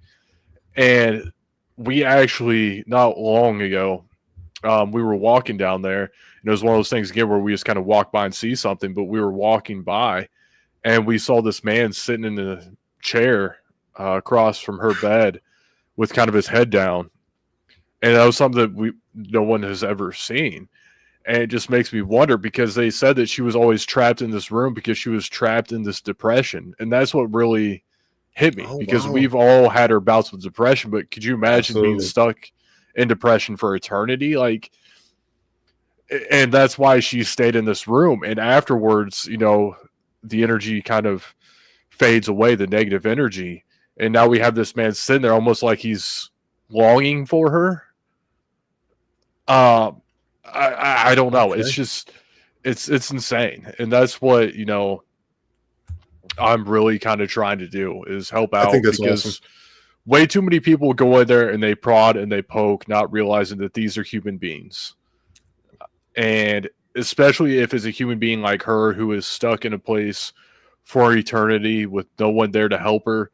And we actually, not long ago, we were walking down there, and it was one of those things again where we just kind of walk by and see something, but we were walking by and we saw this man sitting in the chair across from her bed with kind of his head down, and that was something that no one has ever seen. And it just makes me wonder, because they said that she was always trapped in this room because she was trapped in this depression, and that's what really hit me, Oh, because wow. we've all had our bouts with depression, but could you imagine being Absolutely. stuck in depression for eternity? Like, and that's why she stayed in this room. And afterwards, the energy kind of fades away, the negative energy, and now we have this man sitting there almost like he's longing for her. um I don't know, it's Okay. just it's insane. And that's what I'm really kind of trying to do, is help I think out, that's awesome. because way too many people go in there and they prod and they poke, not realizing that these are human beings. And especially if it's a human being like her who is stuck in a place for eternity with no one there to help her,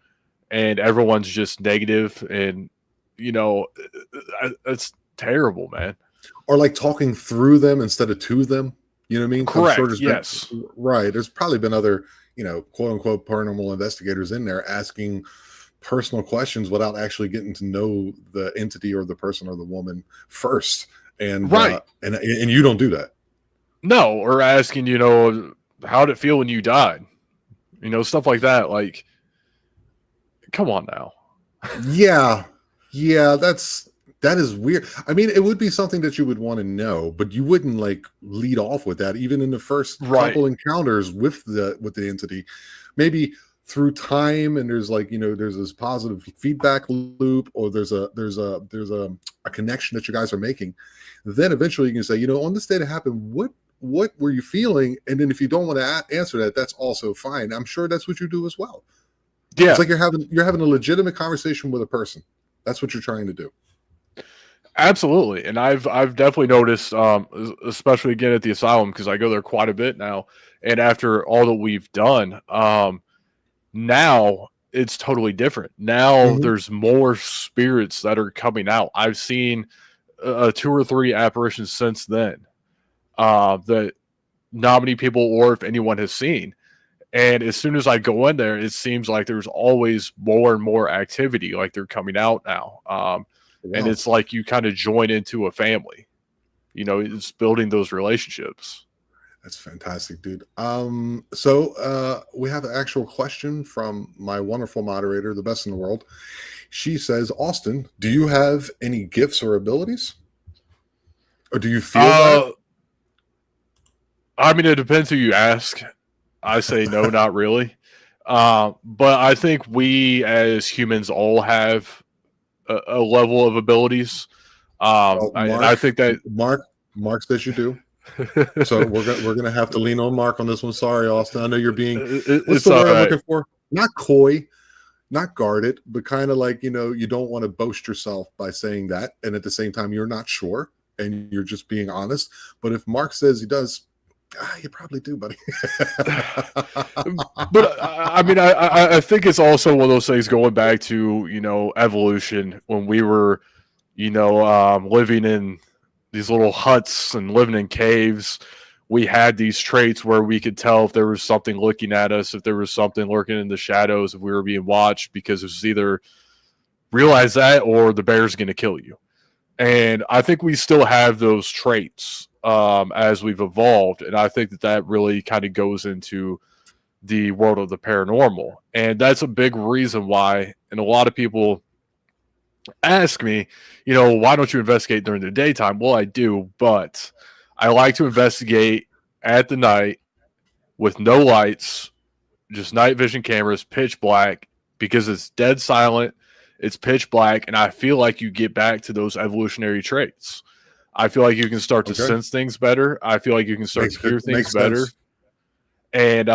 and everyone's just negative, and you know it's terrible, man. Or like talking through them instead of to them. You know what I mean? I'm sure Correct, there's been yes. right. There's probably been other, quote unquote paranormal investigators in there asking personal questions without actually getting to know the entity or the person or the woman first. And Right. and you don't do that. No, or asking, how'd it feel when you died, stuff like that. Like, come on now. Yeah. Yeah, that is weird. I mean, it would be something that you would want to know, but you wouldn't like lead off with that even in the first Right. couple encounters with the entity. Maybe through time, and there's like, there's this positive feedback loop, or there's a connection that you guys are making. Then eventually you can say, on this day that happened, what were you feeling? And then if you don't want to answer that, that's also fine. I'm sure that's what you do as well. It's Yeah, like you're having a legitimate conversation with a person. That's what you're trying to do. absolutely. And I've definitely noticed, especially again at the asylum, because I go there quite a bit now. And after all that we've done, now it's totally different. Now Mhm. there's more spirits that are coming out. I've seen two or three apparitions since then, that not many people, or if anyone, has seen. And as soon as I go in there, it seems like there's always more and more activity. Like, they're coming out now, and Wow. it's like you kind of join into a family. It's building those relationships. That's fantastic, dude. So we have an actual question from my wonderful moderator, the best in the world. She says, Austin, do you have any gifts or abilities? Or do you feel that? Uh, I mean, it depends who you ask. I say no, not really. But I think we as humans all have a level of abilities. Well, And I think that Mark says you do. So we're gonna have to lean on Mark on this one. Sorry, Austin. I know you're being, what's it's the all word I'm right. looking for? Not coy, not guarded, but kind of like, you don't want to boast yourself by saying that, and at the same time you're not sure and you're just being honest. But if Mark says he does, you probably do, buddy. But I mean, I think it's also one of those things going back to evolution, when we were living in these little huts and living in caves. We had these traits where we could tell if there was something looking at us, if there was something lurking in the shadows, if we were being watched, because it was either realize that or the bear's going to kill you. And I think we still have those traits as we've evolved, and I think that really kind of goes into the world of the paranormal. And that's a big reason why, and a lot of people ask me, why don't you investigate during the daytime? Well, I do, but I like to investigate at the night with no lights, just night vision cameras, pitch black, because it's dead silent, it's pitch black, and I feel like you get back to those evolutionary traits. I feel like you can start to sense things better. I feel like you can start to hear things better. Sense. And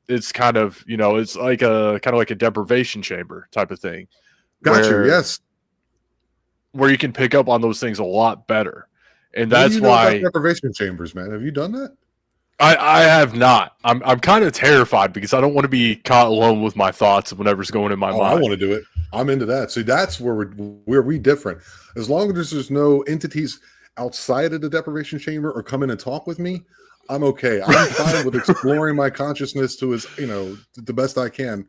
it's kind of, it's like a deprivation chamber type of thing. Gotcha. Yes. Where you can pick up on those things a lot better. And that's why deprivation chambers, man. Have you done that? I have not. I'm kind of terrified because I don't want to be caught alone with my thoughts and whatever's going in my mind. I want to do it. I'm into that. So that's where we different. As long as there's no entities outside of the deprivation chamber or come in and talk with me, I'm okay. I'm fine with exploring my consciousness to the best I can.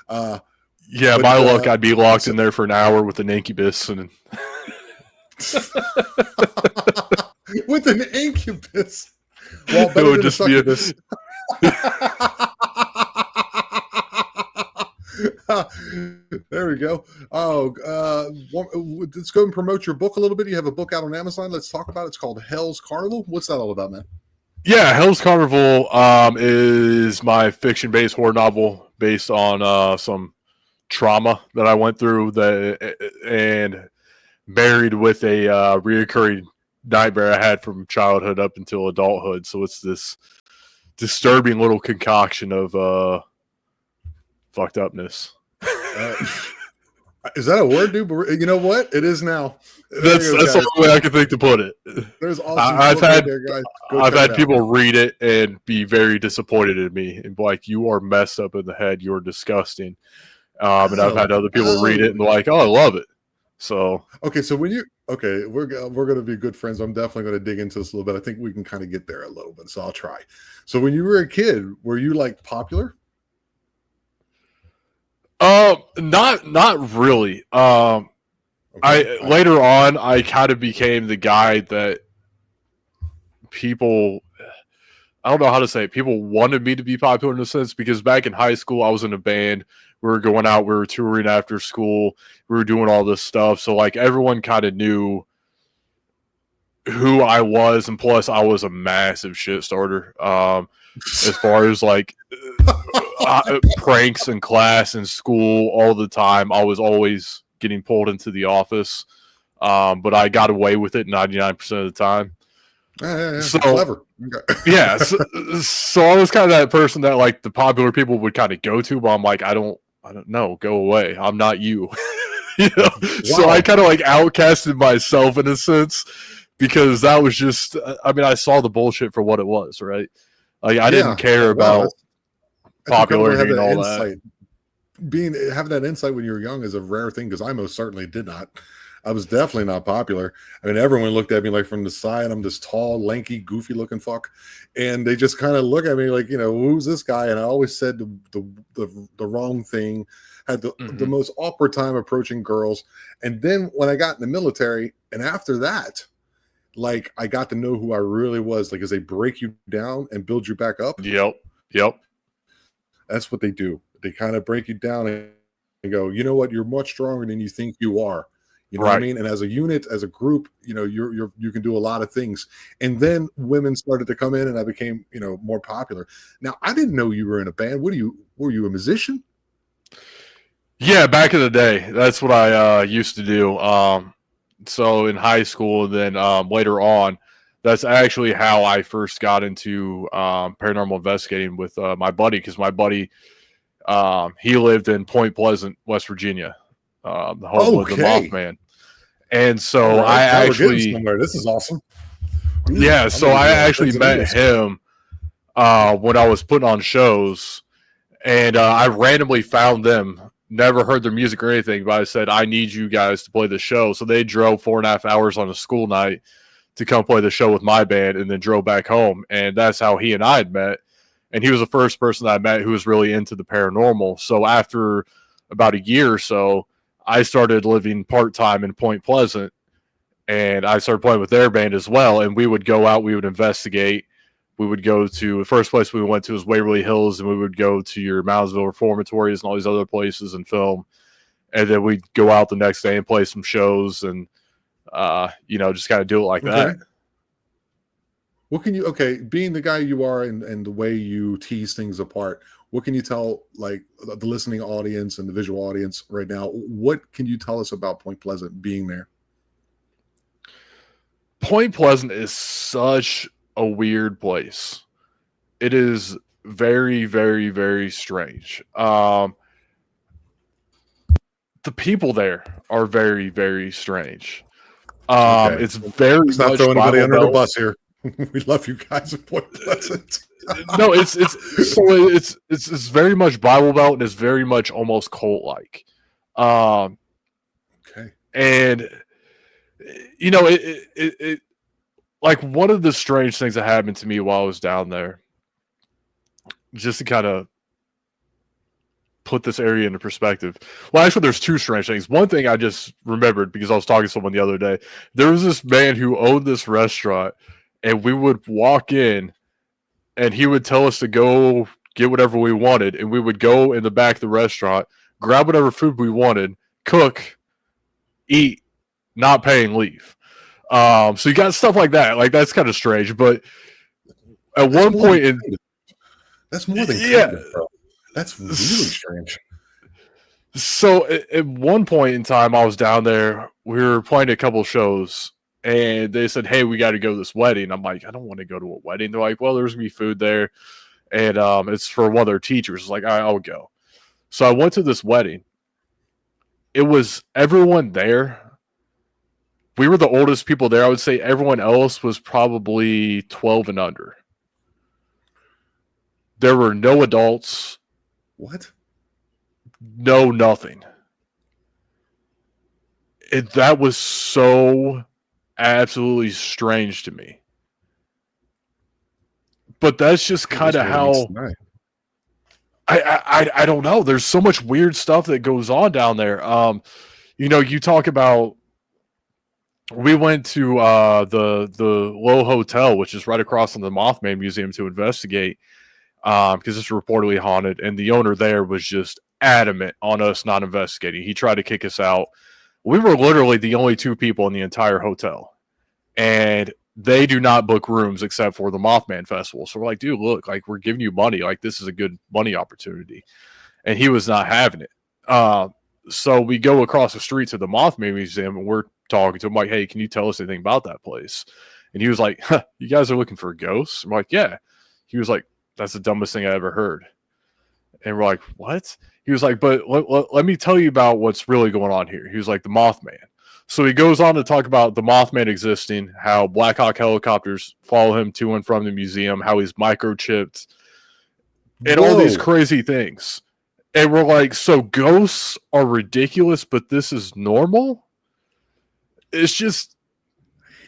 Yeah, my luck, I'd be locked in there for an hour with an incubus and with an incubus. Well, it would just be there we go. Let's go and promote your book a little bit. You have a book out on Amazon. Let's talk about it. It's called Hell's Carnival. What's that all about, man? Yeah, Hell's Carnival is my fiction-based horror novel based on some trauma that I went through and married with a reoccurring nightmare I had from childhood up until adulthood. So it's this disturbing little concoction of fucked upness. Is that a word, dude? You know what? It is now. That's the only way I can think to put it. There's awesome. I've had people read it and be very disappointed in me and be like, "You are messed up in the head. You're disgusting." And I've had other people read it and be like, "Oh, I love it." So so we're going to be good friends. I'm definitely going to dig into this a little bit. I think we can kind of get there a little bit, so I'll try. So when you were a kid, were you like popular? Not really. Later on, I kind of became the guy that people, I don't know how to say it. People wanted me to be popular in a sense because back in high school, I was in a band. We were going out, we were touring after school, we were doing all this stuff. So like everyone kind of knew who I was, and plus I was a massive shit starter. As far as like pranks in class and school all the time, I was always getting pulled into the office. But I got away with it 99% of the time. Yeah. So clever. Okay. Yeah. So I was kind of that person that like the popular people would kind of go to, but I'm like, I don't know, go away. I'm not you. Wow. So I kind of like outcasted myself in a sense because that was just, I saw the bullshit for what it was, right? Like I didn't care about popularity and all insight. that. Having that insight when you were young is a rare thing because I most certainly did not. I was definitely not popular. I mean, everyone looked at me like from the side. I'm this tall, lanky, goofy looking fuck. And they just kind of look at me like, who's this guy? And I always said the wrong thing, had the most awkward time approaching girls. And then when I got in the military, and after that, like I got to know who I really was, like, as they break you down and build you back up. Yep. That's what they do. They kind of break you down and go, you know what? You're much stronger than you think you are. You know what I mean? And as a unit, as a group, you can do a lot of things. And then women started to come in and I became, more popular. Now, I didn't know you were in a band. Were you a musician? Yeah, back in the day. That's what I used to do. So in high school, and then later on, that's actually how I first got into paranormal investigating with my buddy, because my buddy, he lived in Point Pleasant, West Virginia. The home of the Mothman. And so I actually, this is awesome. Yeah. So I actually met him when I was putting on shows, and I randomly found them, never heard their music or anything, but I said, I need you guys to play the show. So they drove 4.5 hours on a school night to come play the show with my band and then drove back home. And that's how he and I had met. And he was the first person that I met who was really into the paranormal. So after about a year or so, I started living part-time in Point Pleasant, and I started playing with their band as well. And we would go out, we would investigate, We would go to the first place we went to was Waverly Hills, and we would go to your Moundsville Reformatories and all these other places and film. And then we'd go out the next day and play some shows and, just kind of do it like that. What can you, being the guy you are and the way you tease things apart, what can you tell, like, the listening audience and the visual audience right now? What can you tell us about Point Pleasant being there? Point Pleasant is such a weird place. It is very, very, very strange. The people there are very, very strange. It's very Let's not much throw anybody Bible under the Belt. bus here. We love you guys at Point Pleasant. No, it's very much Bible Belt, and it's very much almost cult like. And it like one of the strange things that happened to me while I was down there, just to kind of put this area into perspective. Well, actually, there's two strange things. One thing I just remembered because I was talking to someone the other day. There was this man who owned this restaurant, and we would walk in, and he would tell us to go get whatever we wanted, and we would go in the back of the restaurant, grab whatever food we wanted, cook, eat, not pay, and leave. So you got stuff like that. Like, that's kind of strange. But at one point, that's more than kind of, bro. That's really strange. So at one point in time, I was down there. We were playing a couple shows, and they said, "Hey, we got to go to this wedding." I'm like, "I don't want to go to a wedding." They're like, "Well, there's gonna be food there, and it's for one of their teachers." It's like, I'll go. So I went to this wedding. It was everyone there. We were the oldest people there. I would say everyone else was probably 12 and under. There were no adults. What? No, nothing. That was so absolutely strange to me. But that's just kind of how... I don't know. There's so much weird stuff that goes on down there. You talk about... We went to the Low Hotel, which is right across from the Mothman Museum, to investigate because it's reportedly haunted. And the owner there was just adamant on us not investigating. He tried to kick us out. We were literally the only two people in the entire hotel. And they do not book rooms except for the Mothman Festival. So we're like, dude, look, like, we're giving you money. Like, this is a good money opportunity. And he was not having it. So we go across the street to the Mothman Museum, and we're talking to him like, "Hey, can you tell us anything about that place?" And he was like, "You guys are looking for ghosts?" I'm like, "Yeah." He was like, "That's the dumbest thing I ever heard." And we're like, "What?" He was like, "But let me tell you about what's really going on here." He was like, "The Mothman." So he goes on to talk about the Mothman existing, how Black Hawk helicopters follow him to and from the museum, how he's microchipped, and all these crazy things. And we're like, so ghosts are ridiculous, but this is normal? It's just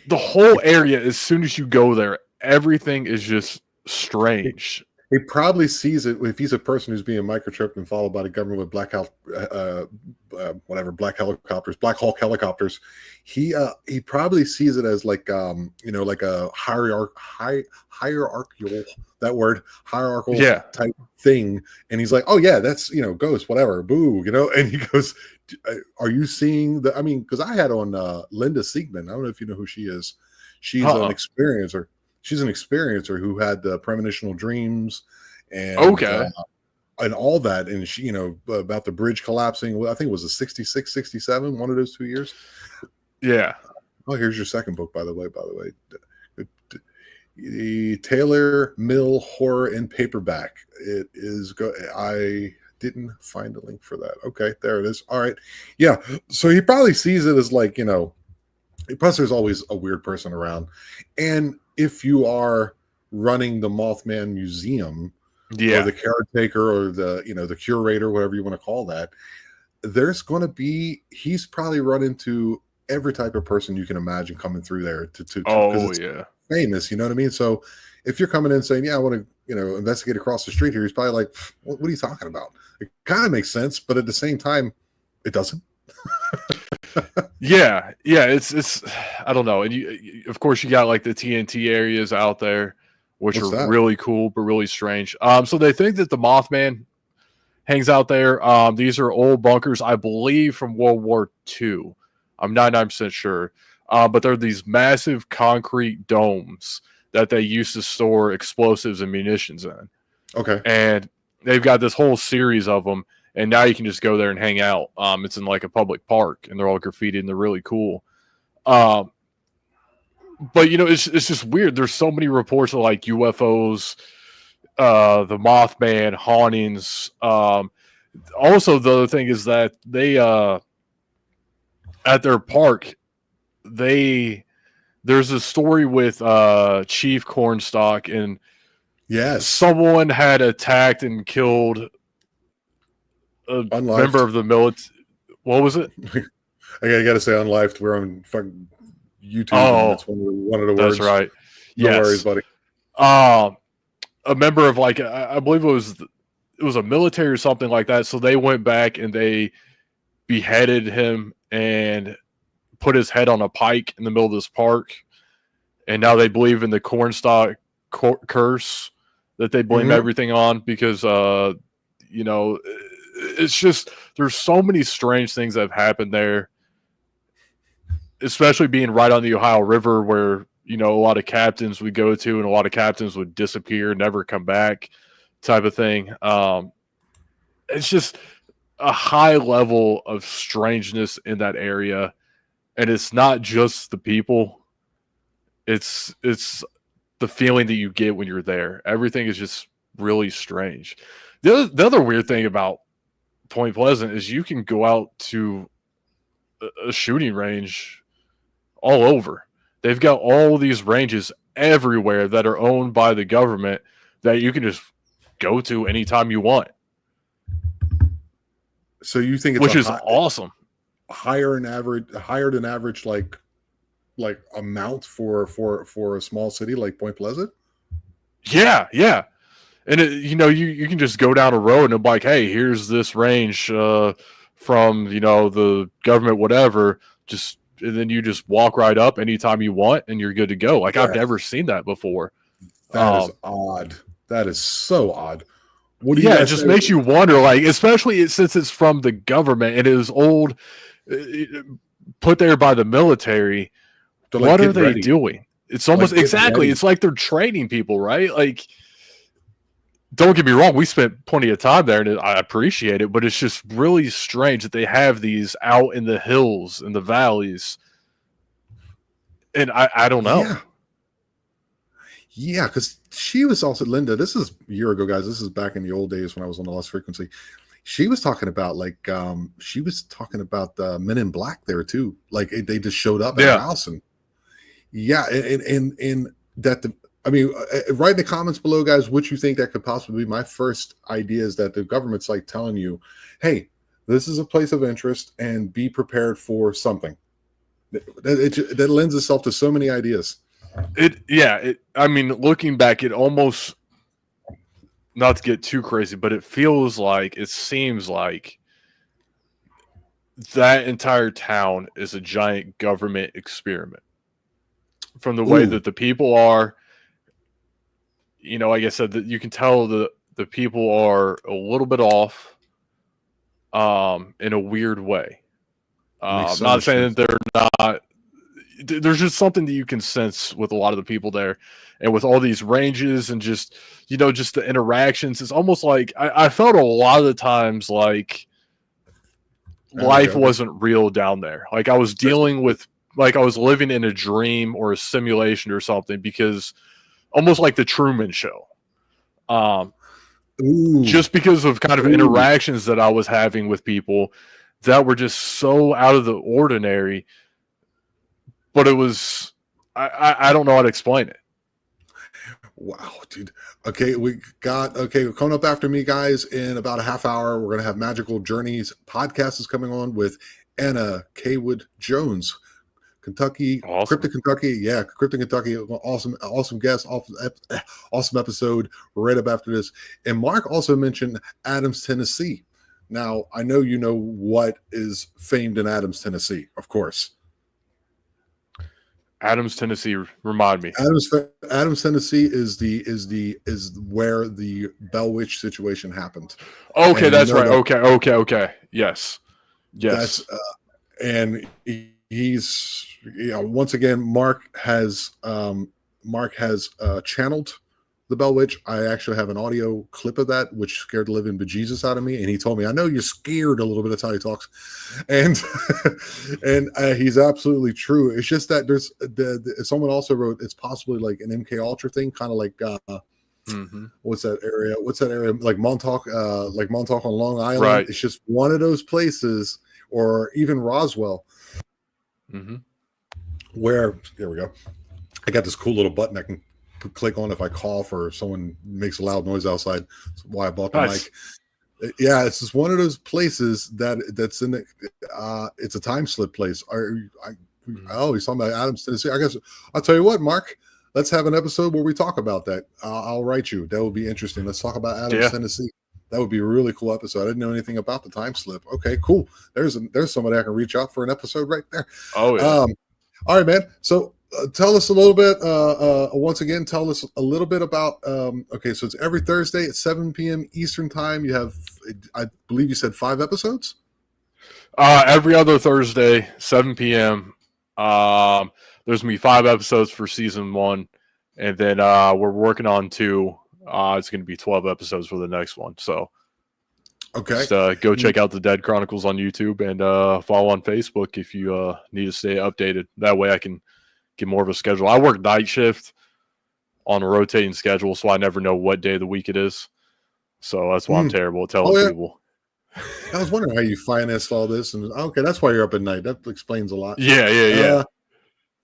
the whole area, as soon as you go there, everything is just strange. He probably sees it if he's a person who's being microchipped and followed by the government with Black Hawk helicopters. He probably sees it as like like a hierarchical type thing, and he's like, "Oh yeah, that's ghost, whatever, boo," And he goes, "Are you seeing the?" I mean, because I had on Linda Siegman. I don't know if you know who she is. She's an experiencer. She's an experiencer who had the premonitional dreams and and all that. And she, about the bridge collapsing. Well, I think it was a 66, 67, one of those 2 years. Yeah. Oh, here's your second book, by the way. The Taylor Mill Horror in Paperback. It is I didn't find a link for that. Okay, there it is. All right. Yeah. So he probably sees it as like, plus there's always a weird person around. And if you are running the Mothman Museum, or the caretaker, or the curator, whatever you want to call that, he's probably run into every type of person you can imagine coming through there to famous, you know what I mean? So if you're coming in saying, "Yeah, I want to, investigate across the street here," he's probably like, what are you talking about? It kind of makes sense, but at the same time, it doesn't. It's I don't know. And of course you got like the TNT areas out there. which What's are that? really cool but really strange. So they think that the Mothman hangs out there. These are old bunkers, I believe, from World War II. I'm 99% sure. But they're these massive concrete domes that they used to store explosives and munitions in. Okay. And they've got this whole series of them. And now you can just go there and hang out. It's in like a public park, and they're all graffitied, and they're really cool. But it's just weird. There's so many reports of like UFOs, the Mothman hauntings. Also, the other thing is that they at their park, there's a story with Chief Cornstalk, and Yes. someone had attacked and killed a Unlived. member of the military. What was it? I gotta say unlived. We're on fucking YouTube. Oh, that's one of the that's words. right. No Yes. worries, buddy. A member of like I believe it was a military or something like that. So they went back and they beheaded him and put his head on a pike in the middle of this park. And now they believe in the Cornstalk curse that they blame everything on because it's just there's so many strange things that have happened there, especially being right on the Ohio River where a lot of captains would go to and a lot of captains would disappear, never come back type of thing. It's just a high level of strangeness in that area. And it's not just the people. It's the feeling that you get when you're there. Everything is just really strange. The other weird thing about Point Pleasant is you can go out to a shooting range all over. They've got all these ranges everywhere that are owned by the government that you can just go to anytime you want. So you think it's which is awesome. Higher than average like amount for a small city like Point Pleasant? Yeah. And you can just go down a road and be like, hey, here's this range from the government, whatever. And then you just walk right up anytime you want, and you're good to go. Like I've never seen that before. That is odd. That is so odd. It just makes you wonder, like, especially since it's from the government and it is old, put there by the military. What are they doing? It's almost exactly. It's like they're training people, right? Like, don't get me wrong. We spent plenty of time there, and I appreciate it. But it's just really strange that they have these out in the hills and the valleys, and I don't know. Yeah, because she was also Linda. This is a year ago, guys. This is back in the old days when I was on the Lost Frequency. She was talking about the Men in Black there too. Like they just showed up at her house and that. Write in the comments below, guys, what you think that could possibly be. My first idea is that the government's like telling you, hey, this is a place of interest and be prepared for something. That lends itself to so many ideas. Looking back, it almost, not to get too crazy, but it seems like that entire town is a giant government experiment. From the way that the people are, like I said, that you can tell the people are a little bit off, in a weird way. Not saying that they're not. There's just something that you can sense with a lot of the people there, and with all these ranges and just the interactions. It's almost like I felt a lot of the times like life wasn't real down there. Like I was dealing with, like I was living in a dream or a simulation or something, because almost like the Truman Show. Just because of kind of interactions that I was having with people that were just so out of the ordinary. But it was, I don't know how to explain it. Wow, dude. Okay, coming up after me, guys, in about a half hour, we're going to have Magical Journeys podcast is coming on with Anna Kaywood Jones, Kentucky, awesome. Cryptic Kentucky. Awesome guest, awesome episode right up after this. And Mark also mentioned Adams, Tennessee. Now, I know you know what is famed in Adams, Tennessee, of course. Adams, Tennessee. Remind me. Adams, Tennessee is where the Bell Witch situation happened. Okay, And that's right. Okay. Yes. That's and he's once again Mark has channeled the Bell Witch. I actually have an audio clip of that, which scared the living bejesus out of me. And he told me, "I know you're scared a little bit." That's how he talks, and he's absolutely true. It's just that there's someone also wrote it's possibly like an MK Ultra thing, kind of like what's that area? Like Montauk on Long Island. Right. It's just one of those places, or even Roswell, where there we go. I got this cool little button I can click on if I cough or someone makes a loud noise outside. That's why I bought the mic. Yeah, it's just one of those places that's in it's a time slip place. He's talking about Adams, Tennessee. I guess I'll tell you what, Mark. Let's have an episode where we talk about that. I'll write you. That would be interesting. Let's talk about Adams, Tennessee. That would be a really cool episode. I didn't know anything about the time slip. Okay, cool. There's somebody I can reach out for an episode right there. Oh yeah. All right, man. So tell us a little bit. Once again, tell us a little bit about. Okay, so it's every Thursday at 7 p.m. Eastern time. You have, I believe you said 5 episodes. Every other Thursday, 7 p.m. There's gonna be 5 episodes for season 1, and then we're working on 2. It's gonna be 12 episodes for the next one. So, okay, just, go check out the Dead Chronicles on YouTube and follow on Facebook if you need to stay updated. That way, I can get more of a schedule. I work night shift on a rotating schedule, so I never know what day of the week it is. So that's why I'm terrible at telling people. I was wondering how you financed all this, and okay, that's why you're up at night. That explains a lot. Yeah.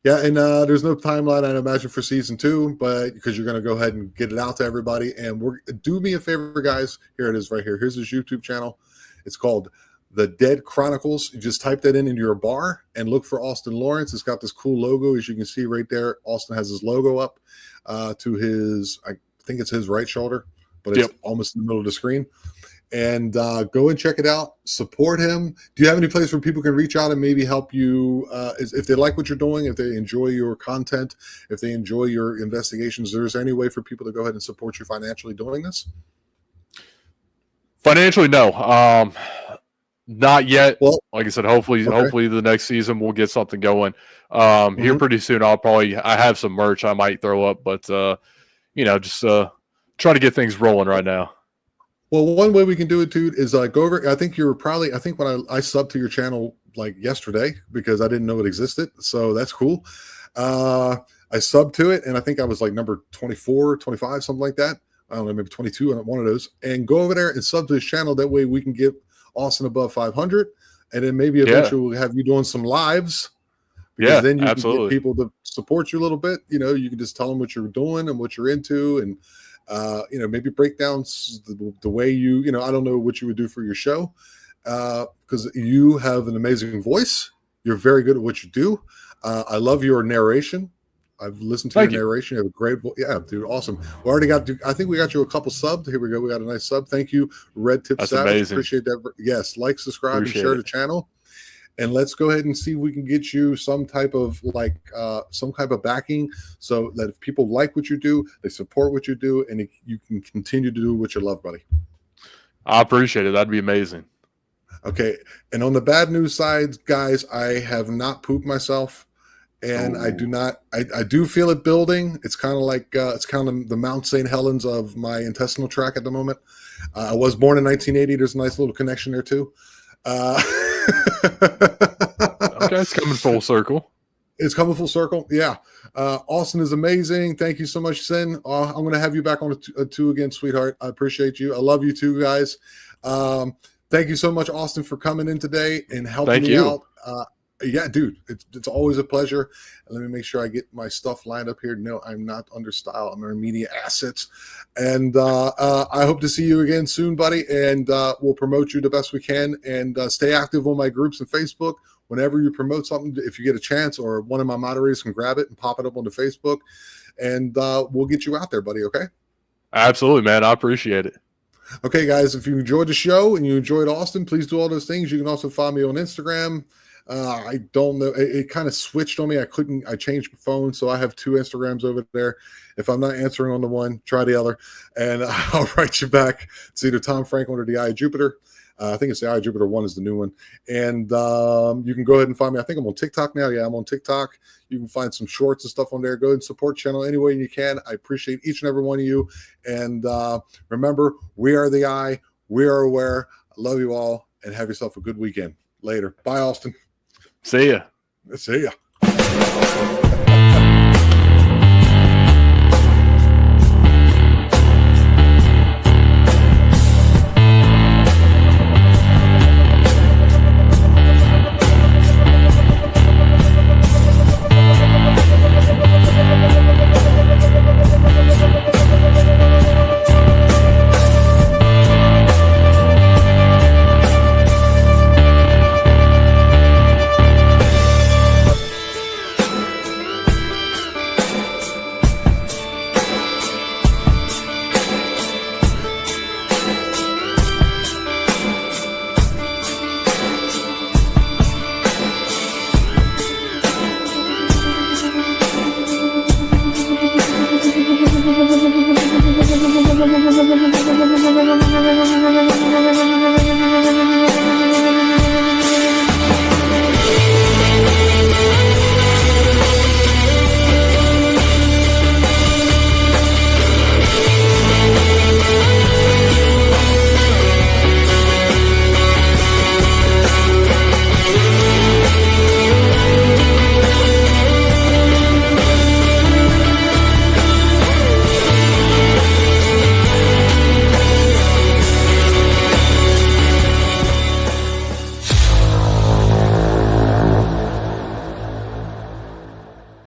Yeah, and there's no timeline, I'd imagine, for season 2, but because you're going to go ahead and get it out to everybody. And do me a favor, guys. Here it is right here. Here's his YouTube channel. It's called The Dead Chronicles. You just type that in into your bar and look for Austin Lawrence. It's got this cool logo, as you can see right there. Austin has his logo up to his, I think it's his right shoulder, but it's almost in the middle of the screen. And go and check it out. Support him. Do you have any place where people can reach out and maybe help you if they like what you're doing, if they enjoy your content, if they enjoy your investigations? Is there any way for people to go ahead and support you financially doing this? Financially, no. Not yet. Well, like I said, hopefully the next season we'll get something going. Here pretty soon. I have some merch I might throw up, but just trying to get things rolling right now. Well, one way we can do it, dude, is go over. I think when I subbed to your channel like yesterday because I didn't know it existed. So that's cool. I subbed to it, and I think I was like number 24, 25, something like that. I don't know, maybe 22 on one of those. And go over there and sub to his channel. That way we can get Austin above 500. And then maybe eventually we'll have you doing some lives. Because then you can get people to support you a little bit. You can just tell them what you're doing and what you're into, and maybe break down the way I don't know what you would do for your show, because you have an amazing voice. You're very good at what you do. I love your narration. I've listened to your narration. You have a great voice. Yeah, dude, awesome. We already I think we got you a couple subs. Here we go. We got a nice sub. Thank you, Red Tip Savage. Amazing. Appreciate that. Yes, like, subscribe, and share the channel. And let's go ahead and see if we can get you some type of backing, so that if people like what you do, they support what you do, and you can continue to do what you love, buddy. I appreciate it. That'd be amazing. Okay. And on the bad news side, guys, I have not pooped myself, and I do not. I do feel it building. It's kind of like the Mount St. Helens of my intestinal tract at the moment. I was born in 1980. There's a nice little connection there too. Okay, it's coming full circle. It's coming full circle. Yeah. Austin is amazing. Thank you so much, Sin. I'm going to have you back on a 2 again, sweetheart. I appreciate you. I love you too, guys. Thank you so much, Austin, for coming in today and helping me out. Yeah, dude, it's always a pleasure. Let me make sure I get my stuff lined up here. No, I'm not under style. I'm under media assets. And I hope to see you again soon, buddy. And we'll promote you the best we can. And stay active on my groups and Facebook. Whenever you promote something, if you get a chance, or one of my moderators can grab it and pop it up onto Facebook. And we'll get you out there, buddy, okay? Absolutely, man. I appreciate it. Okay, guys, if you enjoyed the show and you enjoyed Austin, please do all those things. You can also follow me on Instagram. I don't know. It kind of switched on me. I changed my phone, so I have two Instagrams over there. If I'm not answering on the one, try the other, and I'll write you back. It's either Tom Franklin or the Eye of Jupiter. I think it's the Eye of Jupiter one is the new one. And you can go ahead and find me. I think I'm on TikTok now. Yeah, I'm on TikTok. You can find some shorts and stuff on there. Go ahead and support the channel any way you can. I appreciate each and every one of you. And remember, we are the Eye. We are aware. I love you all, and have yourself a good weekend. Later. Bye, Austin. See ya. See ya.